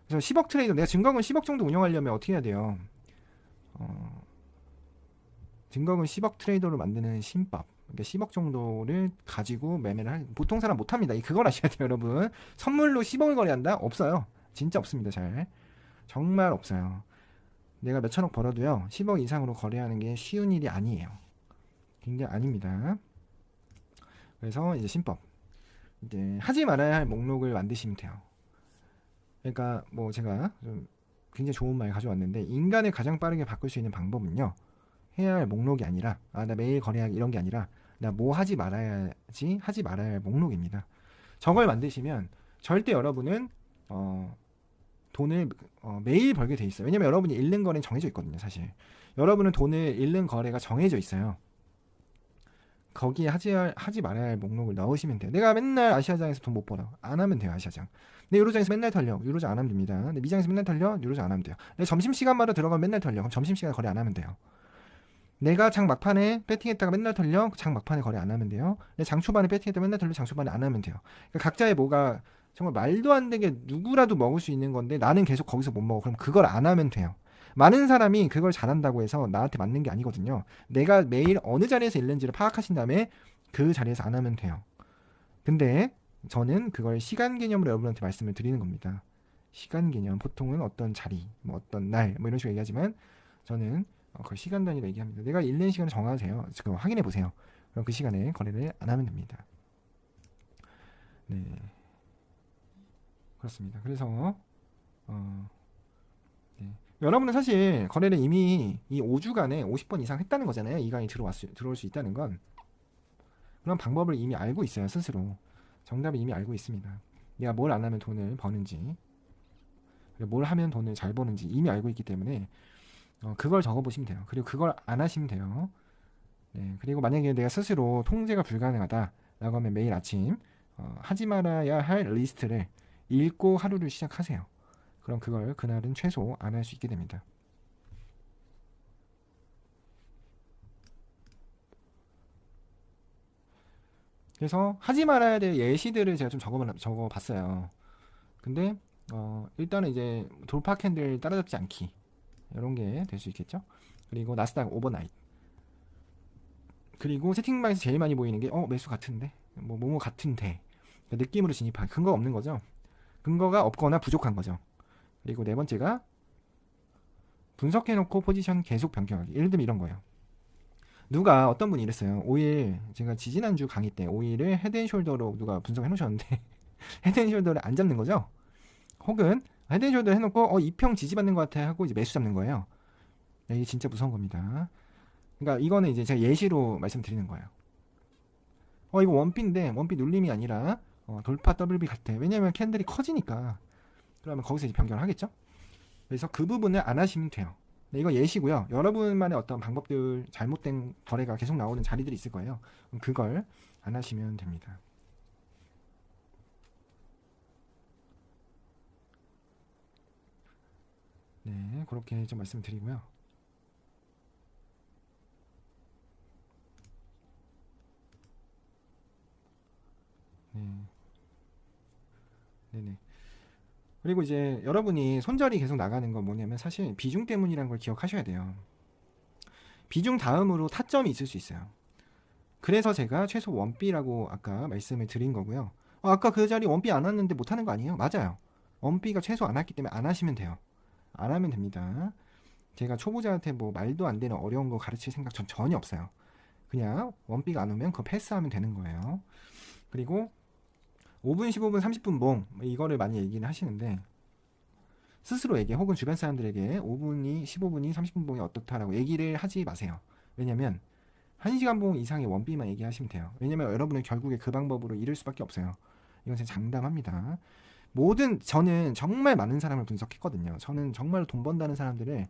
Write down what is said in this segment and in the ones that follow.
그래서 10억 트레이더, 내가 증거금 10억 정도 운영하려면 어떻게 해야 돼요? 증거금 10억 트레이더를 만드는 신법. 그러니까 10억 정도를 가지고 매매를 보통 사람 못합니다. 그걸 아셔야 돼요, 여러분. 선물로 10억을 거래한다? 없어요. 진짜 없습니다. 정말 없어요. 내가 몇 천억 벌어도요, 10억 이상으로 거래하는 게 쉬운 일이 아니에요. 굉장히 아닙니다. 그래서 이제 신법. 이제 하지 말아야 할 목록을 만드시면 돼요. 그러니까 뭐 제가 좀 굉장히 좋은 말 가져왔는데, 인간을 가장 빠르게 바꿀 수 있는 방법은요, 해야 할 목록이 아니라, 나 매일 거래하기 이런 게 아니라, 나 뭐 하지 말아야지, 하지 말아야 할 목록입니다. 저걸 만드시면 절대 여러분은 돈을 매일 벌게 돼 있어요. 왜냐면 여러분이 잃는 거래는 정해져 있거든요. 사실 여러분은 돈을 잃는 거래가 정해져 있어요. 거기에 하지 말아야 할 목록을 넣으시면 돼요. 내가 맨날 아시아장에서 돈 못 벌어, 안 하면 돼요. 아시아장. 내 유로장에서 맨날 털려, 유로장 안 하면 됩니다. 내 미장에서 맨날 털려, 유로장 안 하면 돼요. 내 점심시간마다 들어가면 맨날 털려, 그럼 점심시간 거래 안 하면 돼요. 내가 장 막판에 배팅했다가 맨날 털려, 장 막판에 거래 안 하면 돼요. 내 장 초반에 배팅했다가 맨날 털려, 장 초반에 안 하면 돼요. 그러니까 각자의 뭐가 정말 말도 안 되게 누구라도 먹을 수 있는 건데 나는 계속 거기서 못 먹어. 그럼 그걸 안 하면 돼요. 많은 사람이 그걸 잘한다고 해서 나한테 맞는 게 아니거든요. 내가 매일 어느 자리에서 있는지를 파악하신 다음에 그 자리에서 안 하면 돼요. 근데 저는 그걸 시간 개념으로 여러분한테 말씀을 드리는 겁니다. 시간 개념, 보통은 어떤 자리, 뭐 어떤 날, 뭐 이런 식으로 얘기하지만 저는 그 시간 단위로 얘기합니다. 내가 잃는 시간을 정하세요. 지금 확인해 보세요. 그럼 그 시간에 거래를 안 하면 됩니다. 네, 그렇습니다. 그래서 네. 여러분은 사실 거래를 이미 이 5주간에 50번 이상 했다는 거잖아요. 이 강의 들어올 수 있다는 건. 그런 방법을 이미 알고 있어요. 스스로. 정답을 이미 알고 있습니다. 내가 뭘 안 하면 돈을 버는지, 뭘 하면 돈을 잘 버는지 이미 알고 있기 때문에 그걸 적어보시면 돼요. 그리고 그걸 안 하시면 돼요. 네, 그리고 만약에 내가 스스로 통제가 불가능하다라고 하면 매일 아침 하지 말아야 할 리스트를 읽고 하루를 시작하세요. 그럼 그걸 그날은 최소 안 할 수 있게 됩니다. 그래서 하지 말아야 될 예시들을 제가 좀 적어봤어요. 근데 일단은 이제 돌파 캔들 따라잡지 않기, 이런 게 될 수 있겠죠. 그리고 나스닥 오버나잇, 그리고 채팅방에서 제일 많이 보이는 게 매수 같은데, 뭐뭐 같은데, 그러니까 느낌으로 진입하기. 근거가 없는 거죠. 근거가 없거나 부족한 거죠. 그리고 네 번째가 분석해놓고 포지션 계속 변경하기. 예를 들면 이런 거예요. 누가 어떤 분이 이랬어요. 오일, 제가 지지난주 강의 때 오일을 헤드앤숄더로 누가 분석해 놓으셨는데 헤드앤숄더를 안 잡는 거죠. 혹은 헤드앤숄더 해놓고 2평 지지받는 것 같아 하고 이제 매수 잡는 거예요. 이게 진짜 무서운 겁니다. 그러니까 이거는 이제 제가 예시로 말씀드리는 거예요. 이거 원비인데 원비 눌림이 아니라 돌파 WB 같아. 왜냐면 캔들이 커지니까. 그러면 거기서 이제 변경을 하겠죠. 그래서 그 부분을 안 하시면 돼요. 네, 이거 예시고요. 여러분만의 어떤 방법들, 잘못된 거래가 계속 나오는 자리들이 있을 거예요. 그걸 안 하시면 됩니다. 네, 그렇게 좀 말씀드리고요. 네, 네네. 그리고 이제 여러분이 손절이 계속 나가는 건 뭐냐면 사실 비중 때문이라는 걸 기억하셔야 돼요. 비중 다음으로 타점이 있을 수 있어요. 그래서 제가 최소 원비라고 아까 말씀을 드린 거고요. 아까 그 자리 원비 안 왔는데 못하는 거 아니에요? 맞아요. 원비가 최소 안 왔기 때문에 안 하시면 돼요. 안 하면 됩니다. 제가 초보자한테 뭐 말도 안 되는 어려운 거 가르칠 생각 전 전혀 없어요. 그냥 원비가 안 오면 그거 패스하면 되는 거예요. 그리고 5분, 15분, 30분 봉, 이거를 많이 얘기는 하시는데 스스로에게 혹은 주변 사람들에게 5분이, 15분이, 30분 봉이 어떻다라고 얘기를 하지 마세요. 왜냐면 1시간 봉 이상의 원비만 얘기하시면 돼요. 왜냐면 여러분은 결국에 그 방법으로 잃을 수밖에 없어요. 이건 제가 장담합니다. 저는 정말 많은 사람을 분석했거든요. 저는 정말 돈 번다는 사람들을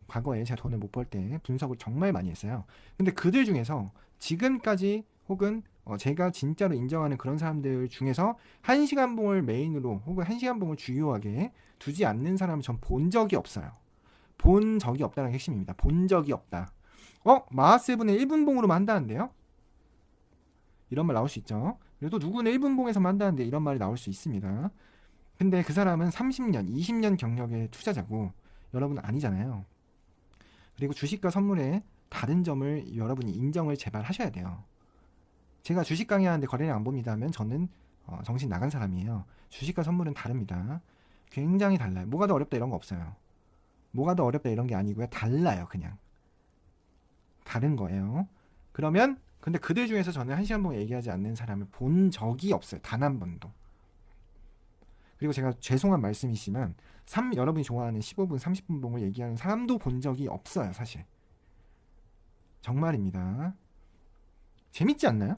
과거에 제가 돈을 못 벌 때 분석을 정말 많이 했어요. 근데 그들 중에서 지금까지 혹은 제가 진짜로 인정하는 그런 사람들 중에서 1시간 봉을 메인으로 혹은 1시간 봉을 주요하게 두지 않는 사람을 전 본 적이 없어요. 본 적이 없다는 게 핵심입니다. 본 적이 없다. 마하세븐을 1분 봉으로만 한다는데요? 이런 말 나올 수 있죠. 그래도 누구는 1분 봉에서만 한다는데 이런 말이 나올 수 있습니다. 근데 그 사람은 30년, 20년 경력의 투자자고 여러분은 아니잖아요. 그리고 주식과 선물의 다른 점을 여러분이 인정을 제발 하셔야 돼요. 제가 주식 강의하는데 거래량 안 봅니다 하면 저는 정신 나간 사람이에요. 주식과 선물은 다릅니다. 굉장히 달라요. 뭐가 더 어렵다 이런 거 없어요. 뭐가 더 어렵다 이런 게 아니고요. 달라요. 그냥 다른 거예요. 그러면 근데 그들 중에서 저는 한시간봉 얘기하지 않는 사람을 본 적이 없어요. 단 한 번도. 그리고 제가 죄송한 말씀이지만 여러분이 좋아하는 15분 30분 봉을 얘기하는 사람도 본 적이 없어요. 사실 정말입니다. 재밌지 않나요?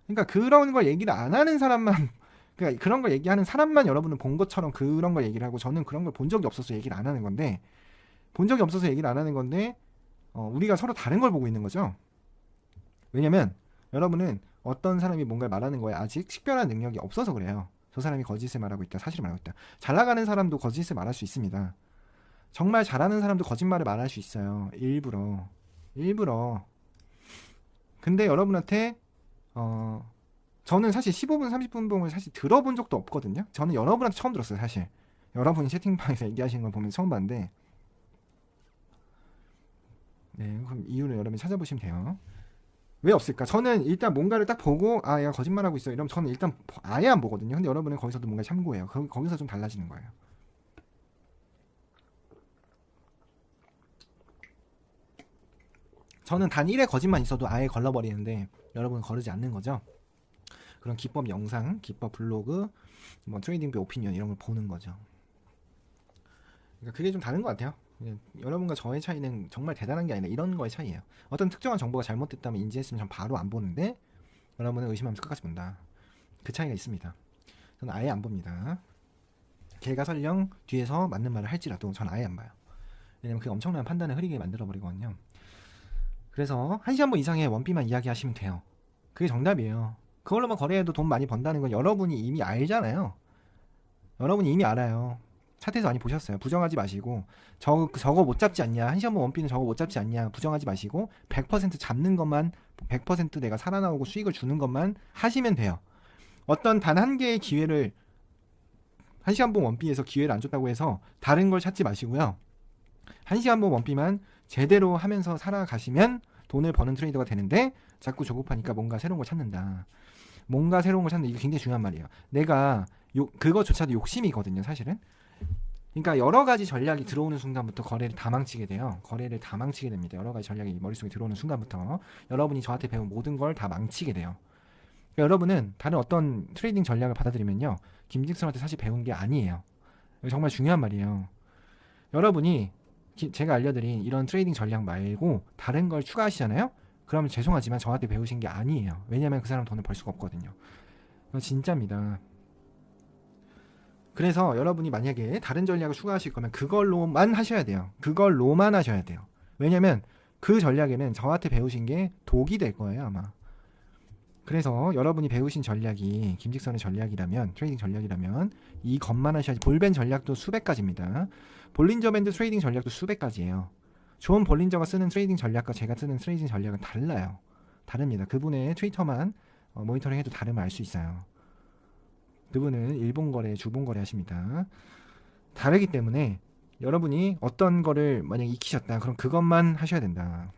그러니까 그런 걸 얘기를 안 하는 사람만 그러니까 그런 걸 얘기하는 사람만 여러분은 본 것처럼 그런 걸 얘기를 하고 저는 그런 걸 본 적이 없어서 얘기를 안 하는 건데 우리가 서로 다른 걸 보고 있는 거죠. 왜냐면 여러분은 어떤 사람이 뭔가를 말하는 거에 아직 식별한 능력이 없어서 그래요. 저 사람이 거짓을 말하고 있다, 사실을 말하고 있다. 잘 나가는 사람도 거짓을 말할 수 있습니다. 정말 잘하는 사람도 거짓말을 말할 수 있어요. 일부러. 근데 여러분한테 저는 사실 15분 30분 봉을 사실 들어본 적도 없거든요. 저는 여러분한테 처음 들었어요. 사실 여러분이 채팅방에서 얘기하시는 걸 보면 처음 봤는데 네, 그럼 이유를 여러분이 찾아보시면 돼요. 왜 없을까? 저는 일단 뭔가를 딱 보고 얘가 거짓말하고 있어 이러면 저는 일단 아예 안 보거든요. 근데 여러분은 거기서도 뭔가 참고해요. 거기서 좀 달라지는 거예요. 저는 단 1회 거짓말 있어도 아예 걸러버리는데 여러분은 거르지 않는 거죠. 그런 기법 영상, 기법 블로그, 뭐 트레이딩뷰 오피니언 이런 걸 보는 거죠. 그러니까 그게 좀 다른 것 같아요. 여러분과 저의 차이는 정말 대단한 게 아니라 이런 거의 차이예요. 어떤 특정한 정보가 잘못됐다면 인지했으면 전 바로 안 보는데 여러분은 의심하면서 끝까지 본다. 그 차이가 있습니다. 저는 아예 안 봅니다. 걔가 설령 뒤에서 맞는 말을 할지라도 전 아예 안 봐요. 왜냐면 그게 엄청난 판단을 흐리게 만들어버리거든요. 그래서 1시간 번 이상의 원비만 이야기하시면 돼요. 그게 정답이에요. 그걸로만 거래해도 돈 많이 번다는 건 여러분이 이미 알잖아요. 여러분이 이미 알아요. 차트에서 많이 보셨어요. 부정하지 마시고 저거 못 잡지 않냐, 1시간 번 원비는 저거 못 잡지 않냐 부정하지 마시고 100% 잡는 것만 100% 내가 살아나오고 수익을 주는 것만 하시면 돼요. 어떤 단 한 개의 기회를 1시간 번 원비에서 기회를 안 줬다고 해서 다른 걸 찾지 마시고요. 1시간 번 원비만 제대로 하면서 살아가시면 돈을 버는 트레이더가 되는데 자꾸 조급하니까 뭔가 새로운 걸 찾는다. 뭔가 새로운 걸 찾는다. 이거 굉장히 중요한 말이에요. 내가 그거조차도 욕심이거든요. 사실은. 그러니까 여러 가지 전략이 들어오는 순간부터 거래를 다 망치게 돼요. 거래를 다 망치게 됩니다. 여러 가지 전략이 머릿속에 들어오는 순간부터 여러분이 저한테 배운 모든 걸 다 망치게 돼요. 그러니까 여러분은 다른 어떤 트레이딩 전략을 받아들이면요. 김직선한테 사실 배운 게 아니에요. 정말 중요한 말이에요. 여러분이 제가 알려드린 이런 트레이딩 전략 말고 다른 걸 추가하시잖아요. 그러면 죄송하지만 저한테 배우신 게 아니에요. 왜냐면 그 사람 돈을 벌 수가 없거든요. 이건 진짜입니다. 그래서 여러분이 만약에 다른 전략을 추가하실 거면 그걸로만 하셔야 돼요. 그걸로만 하셔야 돼요. 왜냐면 그 전략에는 저한테 배우신 게 독이 될 거예요, 아마. 그래서 여러분이 배우신 전략이 김직선의 전략이라면, 트레이딩 전략이라면 이것만 하셔야지. 볼벤 전략도 수백 가지입니다. 볼린저 밴드 트레이딩 전략도 수백 가지예요. 존 볼린저가 쓰는 트레이딩 전략과 제가 쓰는 트레이딩 전략은 달라요. 다릅니다. 그분의 트위터만 모니터링 해도 다름을 알 수 있어요. 그분은 일본 거래, 주본 거래 하십니다. 다르기 때문에 여러분이 어떤 거를 만약에 익히셨다. 그럼 그것만 하셔야 된다.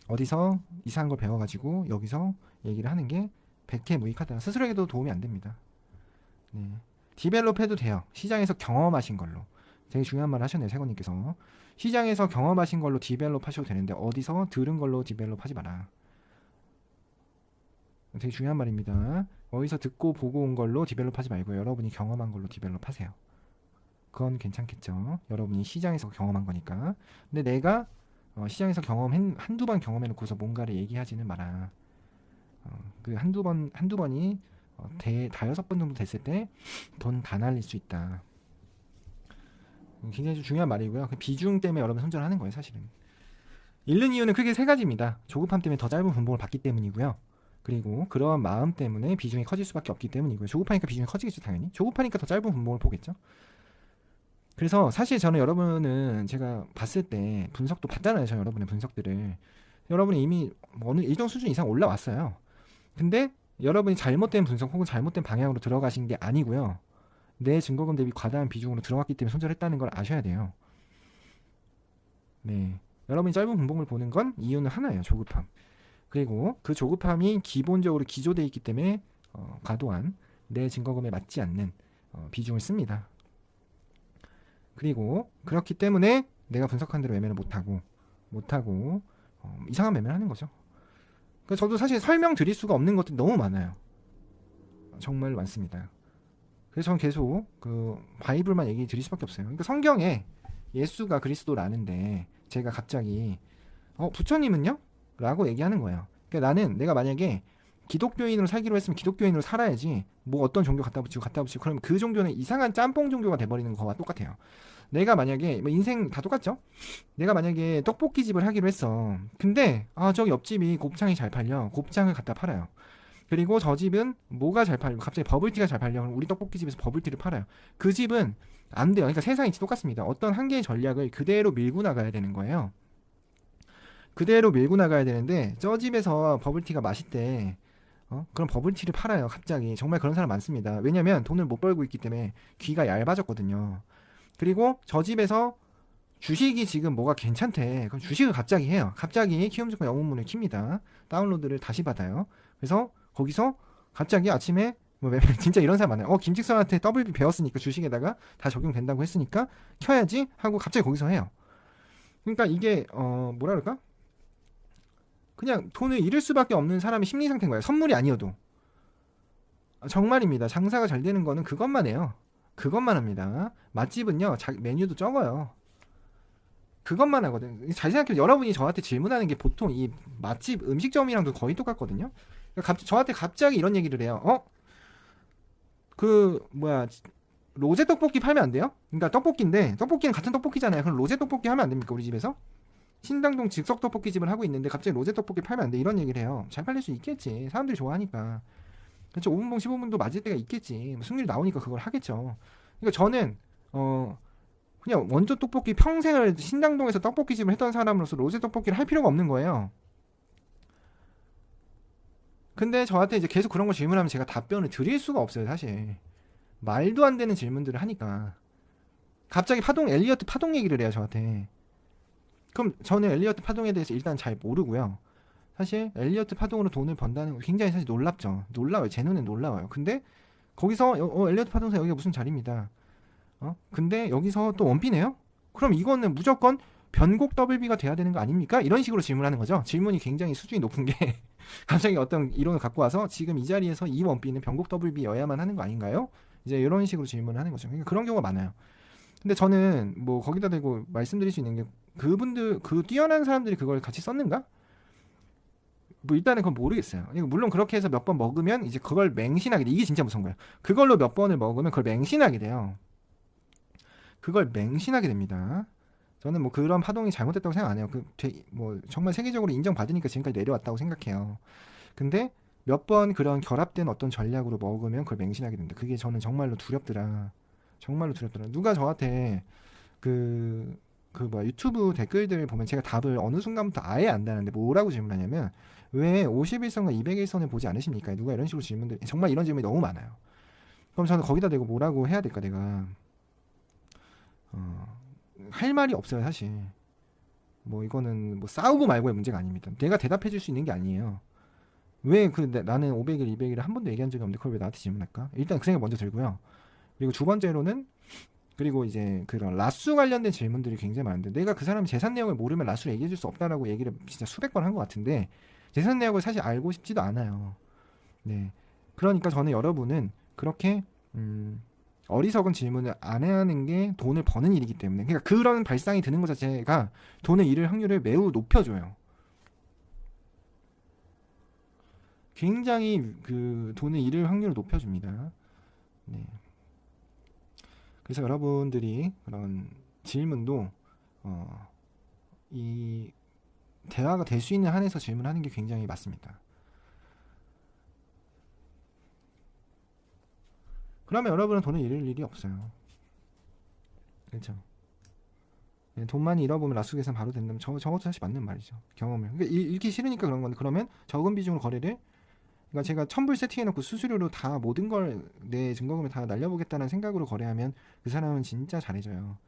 어디서 이상한 걸 배워가지고 여기서 얘기를 하는 게 백해 무익하다. 스스로에게도 도움이 안 됩니다. 네. 디벨롭 해도 돼요. 시장에서 경험하신 걸로. 되게 중요한 말 하셨네요. 세건님께서. 시장에서 경험하신 걸로 디벨롭 하셔도 되는데 어디서 들은 걸로 디벨롭 하지 마라. 되게 중요한 말입니다. 어디서 듣고 보고 온 걸로 디벨롭 하지 말고 여러분이 경험한 걸로 디벨롭 하세요. 그건 괜찮겠죠. 여러분이 시장에서 경험한 거니까. 근데 내가 시장에서 한두 번 경험해놓고서 뭔가를 얘기하지는 마라. 그 한두 번이 다여섯 번 정도 됐을 때 돈 다 날릴 수 있다. 굉장히 중요한 말이고요. 그 비중 때문에 여러분 손절하는 거예요, 사실은. 잃는 이유는 크게 세 가지입니다. 조급함 때문에 더 짧은 분봉을 받기 때문이고요. 그리고 그러한 마음 때문에 비중이 커질 수밖에 없기 때문이고요. 조급하니까 비중이 커지겠죠, 당연히. 조급하니까 더 짧은 분봉을 보겠죠. 그래서 사실 저는 여러분은 제가 봤을 때 분석도 봤잖아요. 저 여러분의 분석들을. 여러분이 이미 어느 일정 수준 이상 올라왔어요. 근데 여러분이 잘못된 분석 혹은 잘못된 방향으로 들어가신 게 아니고요. 내 증거금 대비 과다한 비중으로 들어갔기 때문에 손절했다는 걸 아셔야 돼요. 네. 여러분이 짧은 분봉을 보는 건 이유는 하나예요. 조급함. 그리고 그 조급함이 기본적으로 기조되어 있기 때문에 과도한 내 증거금에 맞지 않는 비중을 씁니다. 그리고 그렇기 때문에 내가 분석한 대로 매매를 못하고 이상한 매매를 하는 거죠. 그러니까 저도 사실 설명드릴 수가 없는 것들이 너무 많아요. 정말 많습니다. 그래서 저는 계속 그 바이블만 얘기 드릴 수밖에 없어요. 그러니까 성경에 예수가 그리스도라는데 제가 갑자기 부처님은요? 라고 얘기하는 거예요. 그러니까 내가 만약에 기독교인으로 살기로 했으면 기독교인으로 살아야지 뭐 어떤 종교 갖다 붙이고 그러면 그 종교는 이상한 짬뽕 종교가 돼버리는 거와 똑같아요. 내가 만약에 뭐 인생 다 똑같죠? 내가 만약에 떡볶이 집을 하기로 했어. 근데 저기 옆집이 곱창이 잘 팔려. 곱창을 갖다 팔아요. 그리고 저 집은 뭐가 잘 팔려? 갑자기 버블티가 잘 팔려. 그럼 우리 떡볶이 집에서 버블티를 팔아요. 그 집은 안 돼요. 그러니까 세상이 똑같습니다. 어떤 한 개의 전략을 그대로 밀고 나가야 되는 거예요. 그대로 밀고 나가야 되는데 저 집에서 버블티가 맛있대. 그럼 버블티를 팔아요. 갑자기. 정말 그런 사람 많습니다. 왜냐면 돈을 못 벌고 있기 때문에 귀가 얇아졌거든요. 그리고 저 집에서 주식이 지금 뭐가 괜찮대. 그럼 주식을 갑자기 해요. 갑자기 키움증권 영문문을 킵니다. 다운로드를 다시 받아요. 그래서 거기서 갑자기 아침에 진짜 이런 사람 많아요. 김직선한테 WB 배웠으니까 주식에다가 다 적용된다고 했으니까 켜야지 하고 갑자기 거기서 해요. 그러니까 이게 뭐라 그럴까? 그냥 돈을 잃을 수밖에 없는 사람의 심리 상태인 거예요. 선물이 아니어도. 정말입니다. 장사가 잘 되는 거는 그것만 해요. 그것만 합니다. 맛집은요, 메뉴도 적어요. 그것만 하거든. 잘 생각해요. 여러분이 저한테 질문하는 게 보통 이 맛집 음식점이랑도 거의 똑같거든요. 그러니까 저한테 갑자기 이런 얘기를 해요. 로제 떡볶이 팔면 안 돼요? 그러니까 떡볶이인데 떡볶이는 같은 떡볶이잖아요. 그럼 로제 떡볶이 하면 안 됩니까? 우리 집에서? 신당동 즉석 떡볶이 집을 하고 있는데 갑자기 로제 떡볶이 팔면 안 돼. 이런 얘기를 해요. 잘 팔릴 수 있겠지. 사람들이 좋아하니까. 그렇죠. 5분봉 15분도 맞을 때가 있겠지. 승률이 나오니까 그걸 하겠죠. 그러니까 저는 그냥 원조 떡볶이 평생을 신당동에서 떡볶이 집을 했던 사람으로서 로제 떡볶이를 할 필요가 없는 거예요. 근데 저한테 이제 계속 그런 걸 질문하면 제가 답변을 드릴 수가 없어요. 사실 말도 안 되는 질문들을 하니까 갑자기 엘리어트 파동 얘기를 해요. 저한테. 그럼 저는 엘리어트 파동에 대해서 일단 잘 모르고요. 사실 엘리어트 파동으로 돈을 번다는 거 굉장히 사실 놀랍죠. 놀라워요. 제 눈엔 놀라워요. 근데 거기서 엘리어트 파동사 여기가 무슨 자리입니다. 근데 여기서 또 원피네요? 그럼 이거는 무조건 변곡 WB가 돼야 되는 거 아닙니까? 이런 식으로 질문하는 거죠. 질문이 굉장히 수준이 높은 게 갑자기 어떤 이론을 갖고 와서 지금 이 자리에서 이 원피는 변곡 WB여야만 하는 거 아닌가요? 이제 이런 식으로 질문을 하는 거죠. 그러니까 그런 경우가 많아요. 근데 저는 뭐 거기다 대고 말씀드릴 수 있는 게 그분들 뛰어난 사람들이 그걸 같이 썼는가? 뭐 일단은 그건 모르겠어요. 물론 그렇게 해서 몇 번 먹으면 이제 그걸 맹신하게 돼. 이게 진짜 무서운 거예요. 그걸로 몇 번을 먹으면 그걸 맹신하게 돼요. 그걸 맹신하게 됩니다. 저는 뭐 그런 파동이 잘못됐다고 생각 안 해요. 뭐 정말 세계적으로 인정받으니까 지금까지 내려왔다고 생각해요. 근데 몇 번 그런 결합된 어떤 전략으로 먹으면 그걸 맹신하게 된다. 그게 저는 정말로 두렵더라. 정말로 두렵더라. 누가 저한테 유튜브 댓글들 보면 제가 답을 어느 순간부터 아예 안다는데 뭐라고 질문하냐면 왜 51선과 201선을 보지 않으십니까? 누가 이런 식으로 질문들 정말 이런 질문이 너무 많아요. 그럼 저는 거기다 대고 뭐라고 해야 될까? 내가 할 말이 없어요. 사실 뭐 이거는 뭐 싸우고 말고의 문제가 아닙니다. 내가 대답해 줄 수 있는 게 아니에요. 왜 나는 500일 200일을 한 번도 얘기한 적이 없는데 그걸 왜 나한테 질문할까? 일단 그 생각 먼저 들고요. 그리고 두 번째로는 그리고 이제 그런 라수 관련된 질문들이 굉장히 많은데 내가 그 사람의 재산 내역을 모르면 라수를 얘기해 줄 수 없다라고 얘기를 진짜 수백 번 한 것 같은데 재산 내역을 사실 알고 싶지도 않아요. 네. 그러니까 저는 여러분은 그렇게 어리석은 질문을 안 해야 하는 게 돈을 버는 일이기 때문에 그러니까 그런 발상이 드는 것 자체가 돈을 잃을 확률을 매우 높여줘요. 굉장히 그 돈을 잃을 확률을 높여줍니다. 네. 그래서 여러분들이 그런 질문도 이 대화가 될 수 있는 한에서 질문하는 게 굉장히 맞습니다. 그러면 여러분은 돈을 잃을 일이 없어요. 그렇죠? 돈 많이 잃어보면 라수 계산 바로 된다면 저것도 사실 맞는 말이죠. 경험을. 그러니까 잃기 싫으니까 그런 건데 그러면 적은 비중으로 거래를 그러니까 제가 1000불 세팅해놓고 수수료로 다 모든 걸 내 증거금을 다 날려보겠다는 생각으로 거래하면 그 사람은 진짜 잘해져요.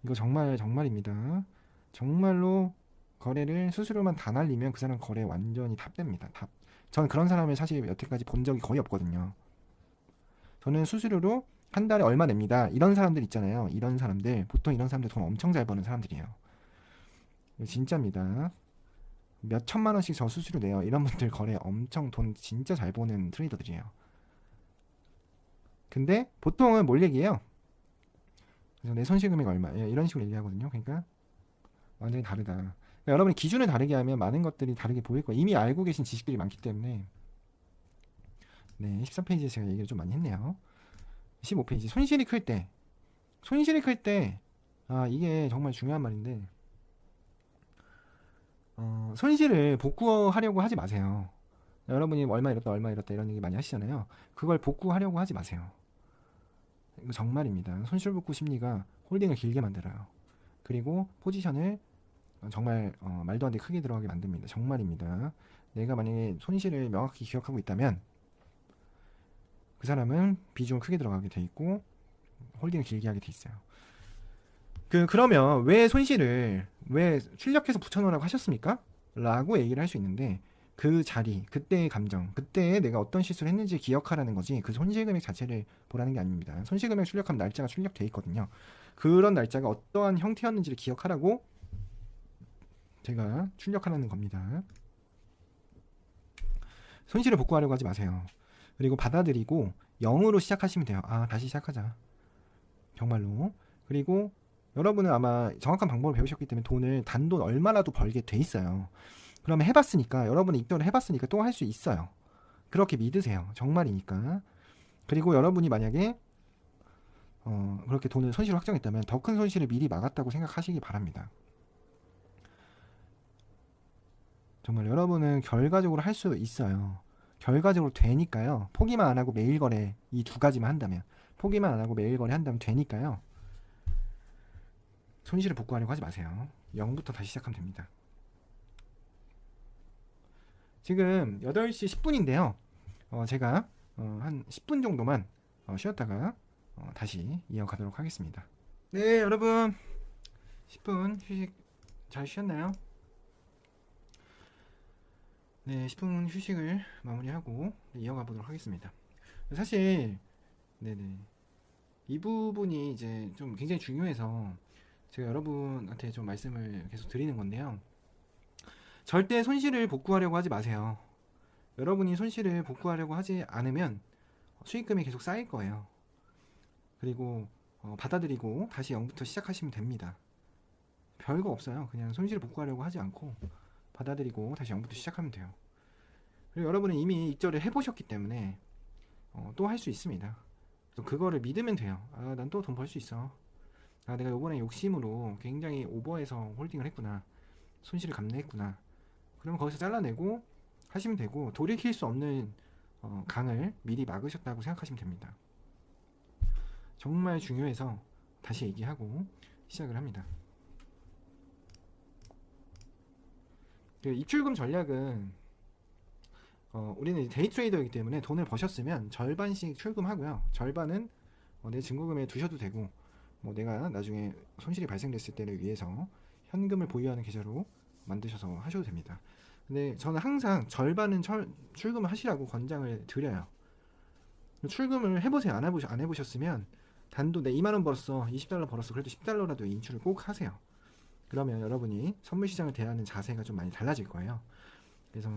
이거 정말 정말입니다. 정말로 거래를 수수료만 다 날리면 그 사람 거래 완전히 탑됩니다. 탑. 저는 그런 사람을 사실 여태까지 본 적이 거의 없거든요. 저는 수수료로 한 달에 얼마 냅니다. 이런 사람들 있잖아요. 이런 사람들, 보통 이런 사람들 돈 엄청 잘 버는 사람들이에요. 진짜입니다. 몇 천만 원씩 저 수수료 내요. 이런 분들 거래 엄청 돈 진짜 잘 버는 트레이더들이에요. 근데 보통은 뭘 얘기해요? 그래서 내 손실 금액 얼마? 예, 이런 식으로 얘기하거든요. 그러니까 완전히 다르다. 그러니까 여러분이 기준을 다르게 하면 많은 것들이 다르게 보일 거예요. 이미 알고 계신 지식들이 많기 때문에. 네, 14페이지에 제가 얘기를 좀 많이 했네요. 15페이지 손실이 클 때. 손실이 클 때, 아 이게 정말 중요한 말인데, 손실을 복구하려고 하지 마세요. 여러분이 얼마 잃었다 얼마 잃었다 이런 얘기 많이 하시잖아요. 그걸 복구하려고 하지 마세요. 이거 정말입니다. 손실 복구 심리가 홀딩을 길게 만들어요. 그리고 포지션을 정말 말도 안 되게 크게 들어가게 만듭니다. 정말입니다. 내가 만약에 손실을 명확히 기억하고 있다면 그 사람은 비중을 크게 들어가게 돼 있고 홀딩을 길게 하게 돼 있어요. 그러면 왜 손실을 왜 출력해서 붙여놓으라고 하셨습니까? 라고 얘기를 할 수 있는데, 그 자리, 그때의 감정, 그때에 내가 어떤 실수를 했는지 기억하라는 거지 그 손실금액 자체를 보라는 게 아닙니다. 손실금액 출력하면 날짜가 출력돼 있거든요. 그런 날짜가 어떠한 형태였는지를 기억하라고 제가 출력하라는 겁니다. 손실을 복구하려고 하지 마세요. 그리고 받아들이고 0으로 시작하시면 돼요. 아, 다시 시작하자. 정말로. 그리고 여러분은 아마 정확한 방법을 배우셨기 때문에 돈을 단돈 얼마라도 벌게 돼 있어요. 그러면 해봤으니까, 여러분이 입도를 해봤으니까 또 할 수 있어요. 그렇게 믿으세요. 정말이니까. 그리고 여러분이 만약에 그렇게 돈을 손실을 확정했다면 더 큰 손실을 미리 막았다고 생각하시기 바랍니다. 정말 여러분은 결과적으로 할 수 있어요. 결과적으로 되니까요. 포기만 안 하고 매일 거래, 이 두 가지만 한다면, 포기만 안 하고 매일 거래 한다면 되니까요. 손실을 복구하려고 하지 마세요. 0부터 다시 시작하면 됩니다. 지금 8시 10분인데요. 제가 한 10분 정도만 쉬었다가 다시 이어가도록 하겠습니다. 네, 여러분 10분 휴식 잘 쉬었나요? 네, 10분 휴식을 마무리하고 이어가 보도록 하겠습니다. 사실 네네, 이 부분이 이제 좀 굉장히 중요해서 제가 여러분한테 좀 말씀을 계속 드리는 건데요. 절대 손실을 복구하려고 하지 마세요. 여러분이 손실을 복구하려고 하지 않으면 수익금이 계속 쌓일 거예요. 그리고 받아들이고 다시 0부터 시작하시면 됩니다. 별거 없어요. 그냥 손실을 복구하려고 하지 않고 받아들이고 다시 0부터 시작하면 돼요. 그리고 여러분은 이미 입절을 해보셨기 때문에 또 할 수 있습니다. 또 그거를 믿으면 돼요. 아, 난 또 돈 벌 수 있어. 아, 내가 요번에 욕심으로 굉장히 오버해서 홀딩을 했구나. 손실을 감내했구나. 그러면 거기서 잘라내고 하시면 되고, 돌이킬 수 없는 강을 미리 막으셨다고 생각하시면 됩니다. 정말 중요해서 다시 얘기하고 시작을 합니다. 그 입출금 전략은 우리는 데이 트레이더이기 때문에 돈을 버셨으면 절반씩 출금하고요. 절반은 내 증거금에 두셔도 되고, 뭐 내가 나중에 손실이 발생됐을 때를 위해서 현금을 보유하는 계좌로 만드셔서 하셔도 됩니다. 근데 저는 항상 절반은 출금을 하시라고 권장을 드려요. 출금을 해보세요. 안 해보셨으면 단돈 내 2만원 벌었어, 20달러 벌었어, 그래도 10달러라도 인출을 꼭 하세요. 그러면 여러분이 선물시장을 대하는 자세가 좀 많이 달라질 거예요. 그래서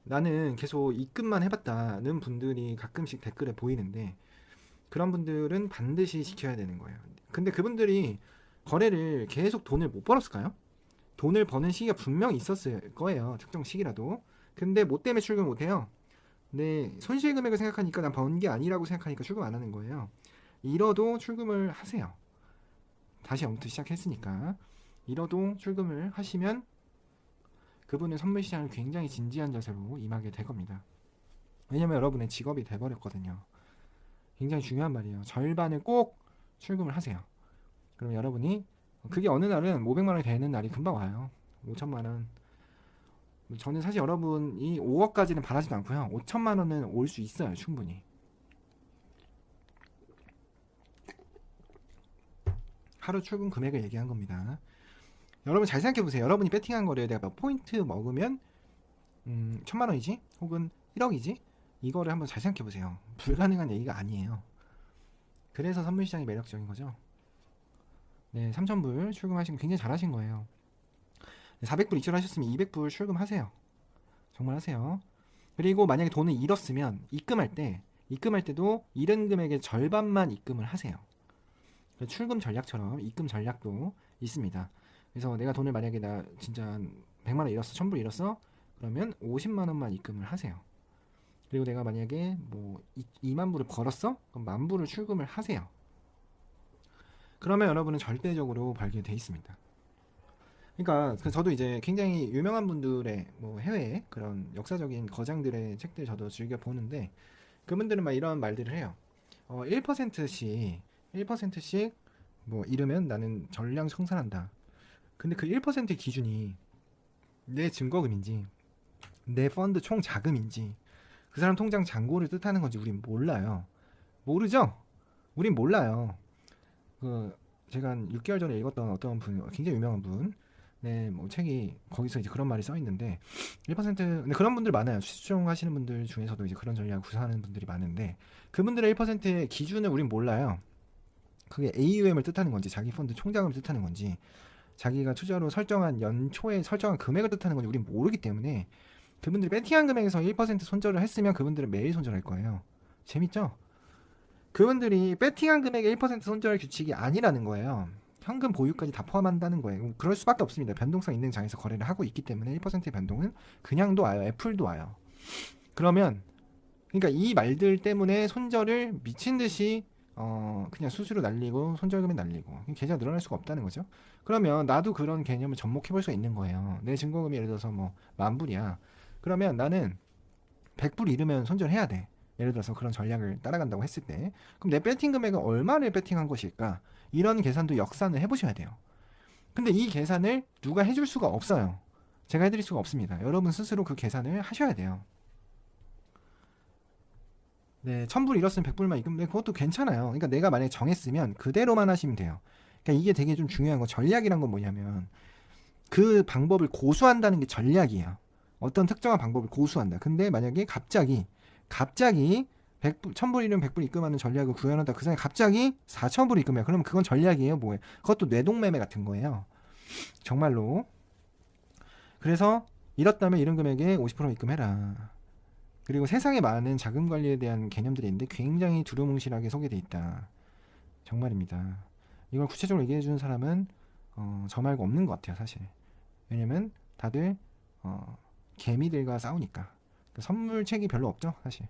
나는 계속 입금만 해봤다는 분들이 가끔씩 댓글에 보이는데, 그런 분들은 반드시 지켜야 되는 거예요. 근데 그분들이 거래를 계속 돈을 못 벌었을까요? 돈을 버는 시기가 분명히 있었을 거예요. 특정 시기라도. 근데 뭐 때문에 출금 못해요? 근데 손실 금액을 생각하니까 난 번 게 아니라고 생각하니까 출금 안 하는 거예요. 이러도 출금을 하세요. 다시 0부터 시작했으니까. 이러도 출금을 하시면 그분은 선물시장을 굉장히 진지한 자세로 임하게 될 겁니다. 왜냐면 여러분의 직업이 돼버렸거든요. 굉장히 중요한 말이에요. 절반을 꼭 출금을 하세요. 그럼 여러분이, 그게 어느 날은 500만원이 되는 날이 금방 와요. 5천만원, 저는 사실 여러분이 5억까지는 바라지도 않고요. 5천만 원은 올 수 있어요, 충분히. 하루 출근 금액을 얘기한 겁니다. 여러분 잘 생각해 보세요. 여러분이 배팅한 거를 내가 몇 포인트 먹으면 1,000만 원이지? 혹은 1억이지? 이거를 한번 잘 생각해 보세요. 불가능한 얘기가 아니에요. 그래서 선물 시장이 매력적인 거죠. 네, 3,000불 출금하신 거 굉장히 잘하신 거예요. 400불 이체하셨으면 200불 출금하세요. 정말 하세요. 그리고 만약에 돈을 잃었으면 입금할 때도 잃은 금액의 절반만 입금을 하세요. 출금 전략처럼 입금 전략도 있습니다. 그래서 내가 돈을 만약에 나 진짜 100만 원 잃었어, 1,000불 잃었어, 그러면 50만 원만 입금을 하세요. 그리고 내가 만약에 뭐 2만 불을 벌었어, 그럼 10,000불을 출금을 하세요. 그러면 여러분은 절대적으로 벌게 돼 있습니다. 그러니까 저도 이제 굉장히 유명한 분들의 뭐 해외 그런 역사적인 거장들의 책들 저도 즐겨 보는데, 그분들은 막 이런 말들을 해요. 1%씩 뭐 잃으면 나는 전량 청산한다. 근데 그 1%의 기준이 내 증거금인지 내 펀드 총 자금인지 그 사람 통장 잔고를 뜻하는 건지 우린 몰라요. 모르죠? 우린 몰라요. 제가 한 6개월 전에 읽었던 어떤 분, 굉장히 유명한 분, 네, 뭐 책이 거기서 이제 그런 말이 써 있는데 1% 근데 그런 분들 많아요. 수출하시는 분들 중에서도 이제 그런 전략을 구사하는 분들이 많은데, 그분들의 1%의 기준을 우린 몰라요. 그게 AUM을 뜻하는 건지 자기 펀드 총자금을 뜻하는 건지 자기가 투자로 설정한 연초에 설정한 금액을 뜻하는 건지 우린 모르기 때문에, 그분들이 배팅한 금액에서 1% 손절을 했으면 그분들은 매일 손절할 거예요. 재밌죠? 그분들이 배팅한 금액의 1% 손절 규칙이 아니라는 거예요. 현금 보유까지 다 포함한다는 거예요. 그럴 수밖에 없습니다. 변동성 있는 장에서 거래를 하고 있기 때문에 1%의 변동은 그냥도 와요. 애플도 와요. 그러면 그러니까 이 말들 때문에 손절을 미친 듯이 그냥 수수료 날리고 손절금에 날리고 계좌가 늘어날 수가 없다는 거죠. 그러면 나도 그런 개념을 접목해 볼 수가 있는 거예요. 내 증거금이 예를 들어서 뭐 10,000불이야. 그러면 나는 100불 잃으면 손절해야 돼. 예를 들어서 그런 전략을 따라간다고 했을 때, 그럼 내 배팅 금액은 얼마를 배팅한 것일까? 이런 계산도 역산을 해보셔야 돼요. 근데 이 계산을 누가 해줄 수가 없어요. 제가 해드릴 수가 없습니다. 여러분 스스로 그 계산을 하셔야 돼요. 네, 1,000불 잃었으면 100불만 입금돼. 그것도 괜찮아요. 그러니까 내가 만약에 정했으면 그대로만 하시면 돼요. 그러니까 이게 되게 좀 중요한 거, 전략이란 건 뭐냐면 그 방법을 고수한다는 게 전략이에요. 어떤 특정한 방법을 고수한다. 근데 만약에 갑자기 1,000불 잃으면 100불 입금하는 전략을 구현하다 그 사람이 갑자기 4,000불 입금해요. 그러면 그건 전략이에요, 뭐예요? 그것도 뇌동매매 같은 거예요. 정말로. 그래서 잃었다면 잃은 금액의 50% 입금해라. 그리고 세상에 많은 자금 관리에 대한 개념들이 있는데 굉장히 두루뭉실하게 소개돼 있다. 정말입니다. 이걸 구체적으로 얘기해 주는 사람은 저 말고 없는 것 같아요, 사실. 왜냐면 다들 개미들과 싸우니까. 선물책이 별로 없죠, 사실.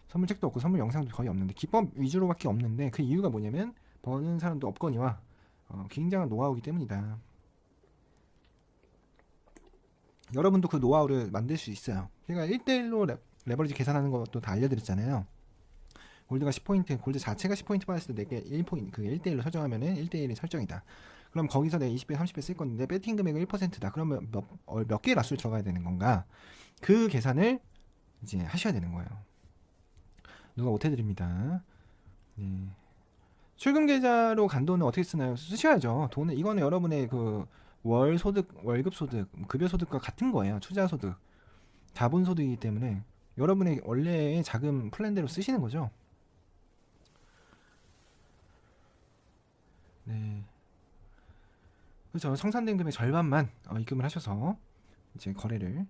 선물책도 없고 선물 영상도 거의 없는데, 기법 위주로밖에 없는데, 그 이유가 뭐냐면 버는 사람도 없거니와 굉장한 노하우이기 때문이다. 여러분도 그 노하우를 만들 수 있어요. 제가 1대1로 레버리지 계산하는 것도 다 알려드렸잖아요. 골드가 10포인트, 골드 자체가 10포인트 받았을 때 내게 1포인트, 그 1대1로 설정하면은 1대1이 설정이다. 그럼 거기서 내가 20배, 30배 쓸 건데 배팅 금액은 1%다. 그러면 몇 개의 라수를 들어가야 되는 건가? 그 계산을 이제 하셔야 되는 거예요. 누가 못해드립니다. 네. 출금 계좌로 간 돈은 어떻게 쓰나요? 쓰셔야죠. 돈은 이거는 여러분의 그 월 소득, 월급 소득, 급여 소득과 같은 거예요. 투자 소득, 자본 소득이기 때문에 여러분의 원래의 자금 플랜대로 쓰시는 거죠. 네. 그렇죠. 청산된 금액 절반만 입금을 하셔서 이제 거래를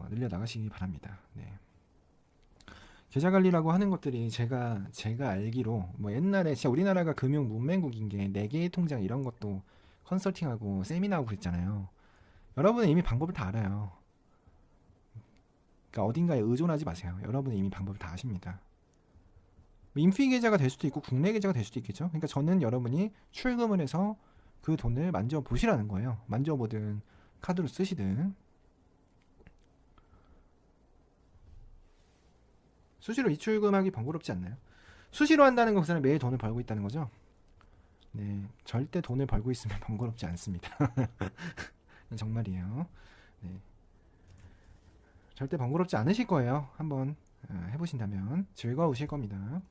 늘려 나가시기 바랍니다. 네. 계좌 관리라고 하는 것들이 제가 알기로 뭐 옛날에 진짜 우리나라가 금융 문맹국인 게 4개의 통장 이런 것도 컨설팅하고 세미나하고 그랬잖아요. 여러분은 이미 방법을 다 알아요. 그러니까 어딘가에 의존하지 마세요. 여러분은 이미 방법을 다 아십니다. 인피 계좌가 될 수도 있고 국내 계좌가 될 수도 있겠죠. 그러니까 저는 여러분이 출금을 해서 그 돈을 만져보시라는 거예요. 만져보든 카드로 쓰시든. 수시로 이출금하기 번거롭지 않나요? 수시로 한다는 건 그 사람이 매일 돈을 벌고 있다는 거죠. 네, 절대 돈을 벌고 있으면 번거롭지 않습니다. 정말이에요. 네. 절대 번거롭지 않으실 거예요. 한번 해보신다면 즐거우실 겁니다.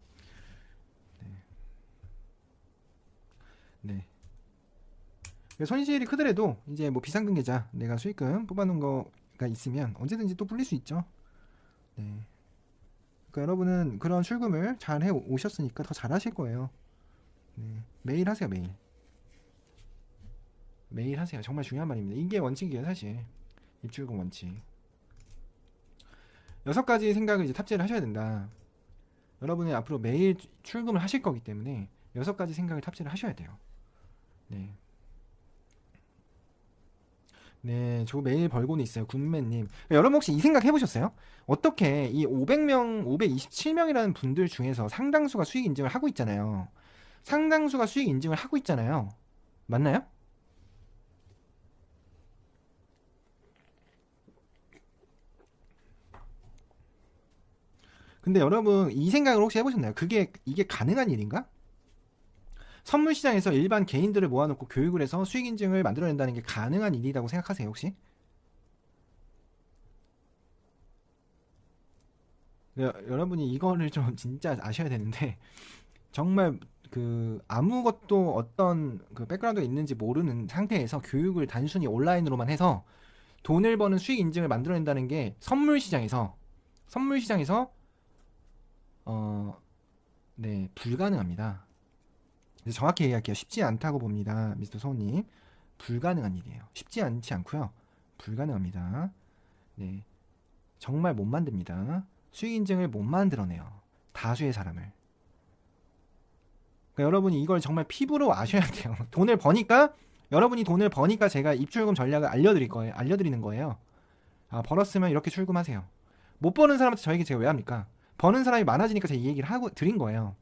네. 손실이 크더라도 이제 뭐 비상금 계좌 내가 수익금 뽑아놓은 거가 있으면 언제든지 또 불릴 수 있죠. 네. 그러니까 여러분은 그런 출금을 잘 해 오셨으니까 더 잘하실 거예요. 네. 매일 하세요. 매일 하세요. 정말 중요한 말입니다. 이게 원칙이에요, 사실. 입출금 원칙. 6가지 생각을 이제 탑재를 하셔야 된다. 여러분이 앞으로 매일 출금을 하실 거기 때문에 6가지 생각을 탑재를 하셔야 돼요. 네. 네, 저 매일 벌고는 있어요. 군매님. 여러분 혹시 이 생각 해보셨어요? 어떻게 이 500명, 527명이라는 분들 중에서 상당수가 수익 인증을 하고 있잖아요. 상당수가 수익 인증을 하고 있잖아요. 맞나요? 근데 여러분 이 생각을 혹시 해보셨나요? 이게 가능한 일인가? 선물 시장에서 일반 개인들을 모아놓고 교육을 해서 수익 인증을 만들어낸다는 게 가능한 일이라고 생각하세요, 혹시? 여러분이 이거를 좀 진짜 아셔야 되는데 정말 그 아무것도 어떤 그 백그라운드가 있는지 모르는 상태에서 교육을 단순히 온라인으로만 해서 돈을 버는 수익 인증을 만들어낸다는 게 선물 시장에서 네, 불가능합니다. 정확히 얘기할게요. 쉽지 않다고 봅니다, 미스터 소우님. 불가능한 일이에요. 쉽지 않지 않고요. 불가능합니다. 네, 정말 못 만듭니다. 수익 인증을 못 만들어내요. 다수의 사람을. 그러니까 여러분이 이걸 정말 피부로 아셔야 돼요. 여러분이 돈을 버니까 제가 입출금 전략을 알려드리는 거예요. 아, 벌었으면 이렇게 출금하세요. 못 버는 사람한테 저 얘기 제가 왜 합니까? 버는 사람이 많아지니까 제가 이 얘기를 드린 거예요.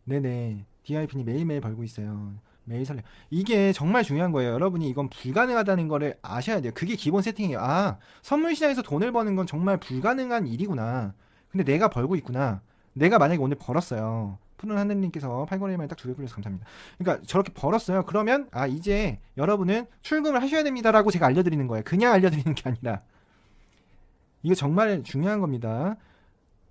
네네. DIP님 매일매일 벌고 있어요. 매일 설레. 이게 정말 중요한 거예요. 여러분이 이건 불가능하다는 거를 아셔야 돼요. 그게 기본 세팅이에요. 아, 선물 시장에서 돈을 버는 건 정말 불가능한 일이구나. 근데 내가 벌고 있구나. 내가 만약에 오늘 벌었어요. 푸른 하늘님께서 8권의 딱 2개 풀려서 감사합니다. 그러니까 저렇게 벌었어요. 그러면 이제 여러분은 출금을 하셔야 됩니다라고 제가 알려드리는 거예요. 그냥 알려드리는 게 아니라. 이거 정말 중요한 겁니다.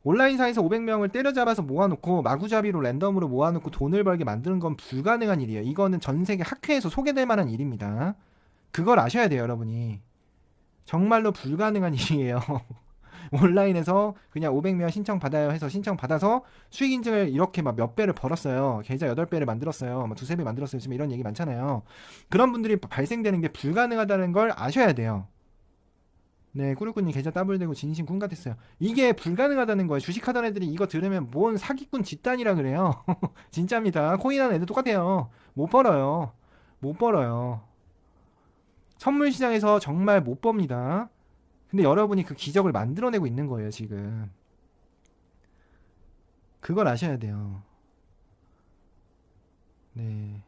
온라인상에서 500명을 때려잡아서 모아놓고 마구잡이로 랜덤으로 모아놓고 돈을 벌게 만드는 건 불가능한 일이에요. 이거는 전 세계 학회에서 소개될 만한 일입니다. 그걸 아셔야 돼요, 여러분이. 정말로 불가능한 일이에요. 온라인에서 그냥 500명 신청받아요 해서 신청받아서 수익 인증을 이렇게 막 몇 배를 벌었어요. 계좌 8배를 만들었어요. 막 두세 배 만들었어요. 지금 이런 얘기 많잖아요. 그런 분들이 발생되는 게 불가능하다는 걸 아셔야 돼요. 네, 꾸루꾸님 계좌 따블되고 진심 꿈 같았어요. 이게 불가능하다는 거예요. 주식하던 애들이 이거 들으면 뭔 사기꾼 집단이라 그래요. 진짜입니다. 코인하는 애들 똑같아요. 못 벌어요. 못 벌어요. 선물 시장에서 정말 못 법니다. 근데 여러분이 그 기적을 만들어내고 있는 거예요, 지금. 그걸 아셔야 돼요. 네.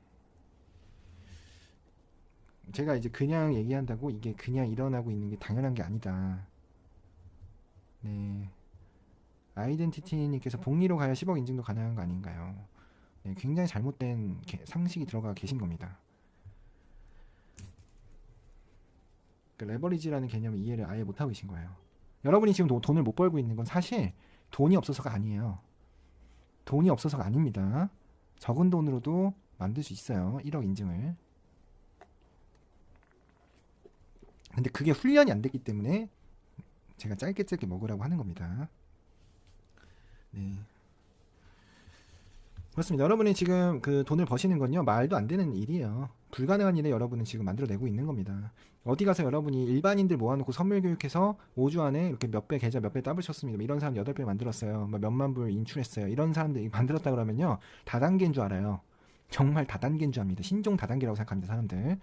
제가 이제 그냥 얘기한다고 이게 그냥 일어나고 있는 게 당연한 게 아니다. 네. 아이덴티티님께서 복리로 가야 10억 인증도 가능한 거 아닌가요? 네, 굉장히 잘못된 상식이 들어가 계신 겁니다. 그 레버리지라는 개념을 이해를 아예 못하고 계신 거예요. 여러분이 지금 돈을 못 벌고 있는 건 사실 돈이 없어서가 아니에요. 돈이 없어서가 아닙니다. 적은 돈으로도 만들 수 있어요. 1억 인증을. 근데 그게 훈련이 안 됐기 때문에 제가 짧게 먹으라고 하는 겁니다. 네. 그렇습니다. 여러분이 지금 그 돈을 버시는 건요, 말도 안 되는 일이에요. 불가능한 일에 여러분은 지금 만들어내고 있는 겁니다. 어디 가서 여러분이 일반인들 모아놓고 선물 교육해서 5주 안에 이렇게 몇 배 계좌 몇 배 따블쳤습니다. 이런 사람 8배 만들었어요. 몇만 불 인출했어요. 이런 사람들이 만들었다 그러면요, 다단계인 줄 알아요. 정말 다단계인 줄 압니다. 신종 다단계라고 생각합니다, 사람들.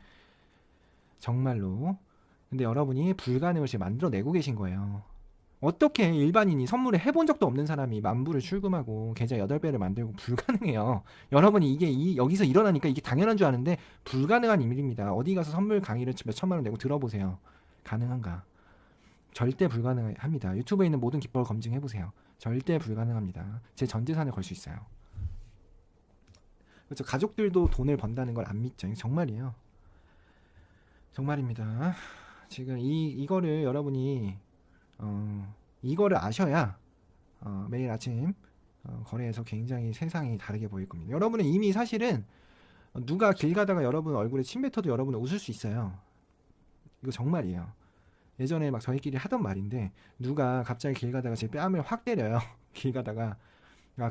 정말로. 근데 여러분이 불가능을 지금 만들어내고 계신 거예요. 어떻게 일반인이 선물을 해본 적도 없는 사람이 만불을 출금하고 계좌 8배를 만들고 불가능해요. 여러분이 이게 여기서 일어나니까 이게 당연한 줄 아는데 불가능한 일입니다. 어디 가서 선물 강의를 몇 천만 원 내고 들어보세요. 가능한가? 절대 불가능합니다. 유튜브에 있는 모든 기법을 검증해보세요. 절대 불가능합니다. 제 전 재산을 걸 수 있어요. 그렇죠. 가족들도 돈을 번다는 걸 안 믿죠. 정말이에요. 정말입니다. 지금 이거를 여러분이 이거를 아셔야 매일 아침 거래에서 굉장히 세상이 다르게 보일 겁니다. 여러분은 이미 사실은 누가 길 가다가 여러분 얼굴에 침 뱉어도 여러분은 웃을 수 있어요. 이거 정말이에요. 예전에 막 저희끼리 하던 말인데 누가 갑자기 길 가다가 제 뺨을 확 때려요. 길 가다가.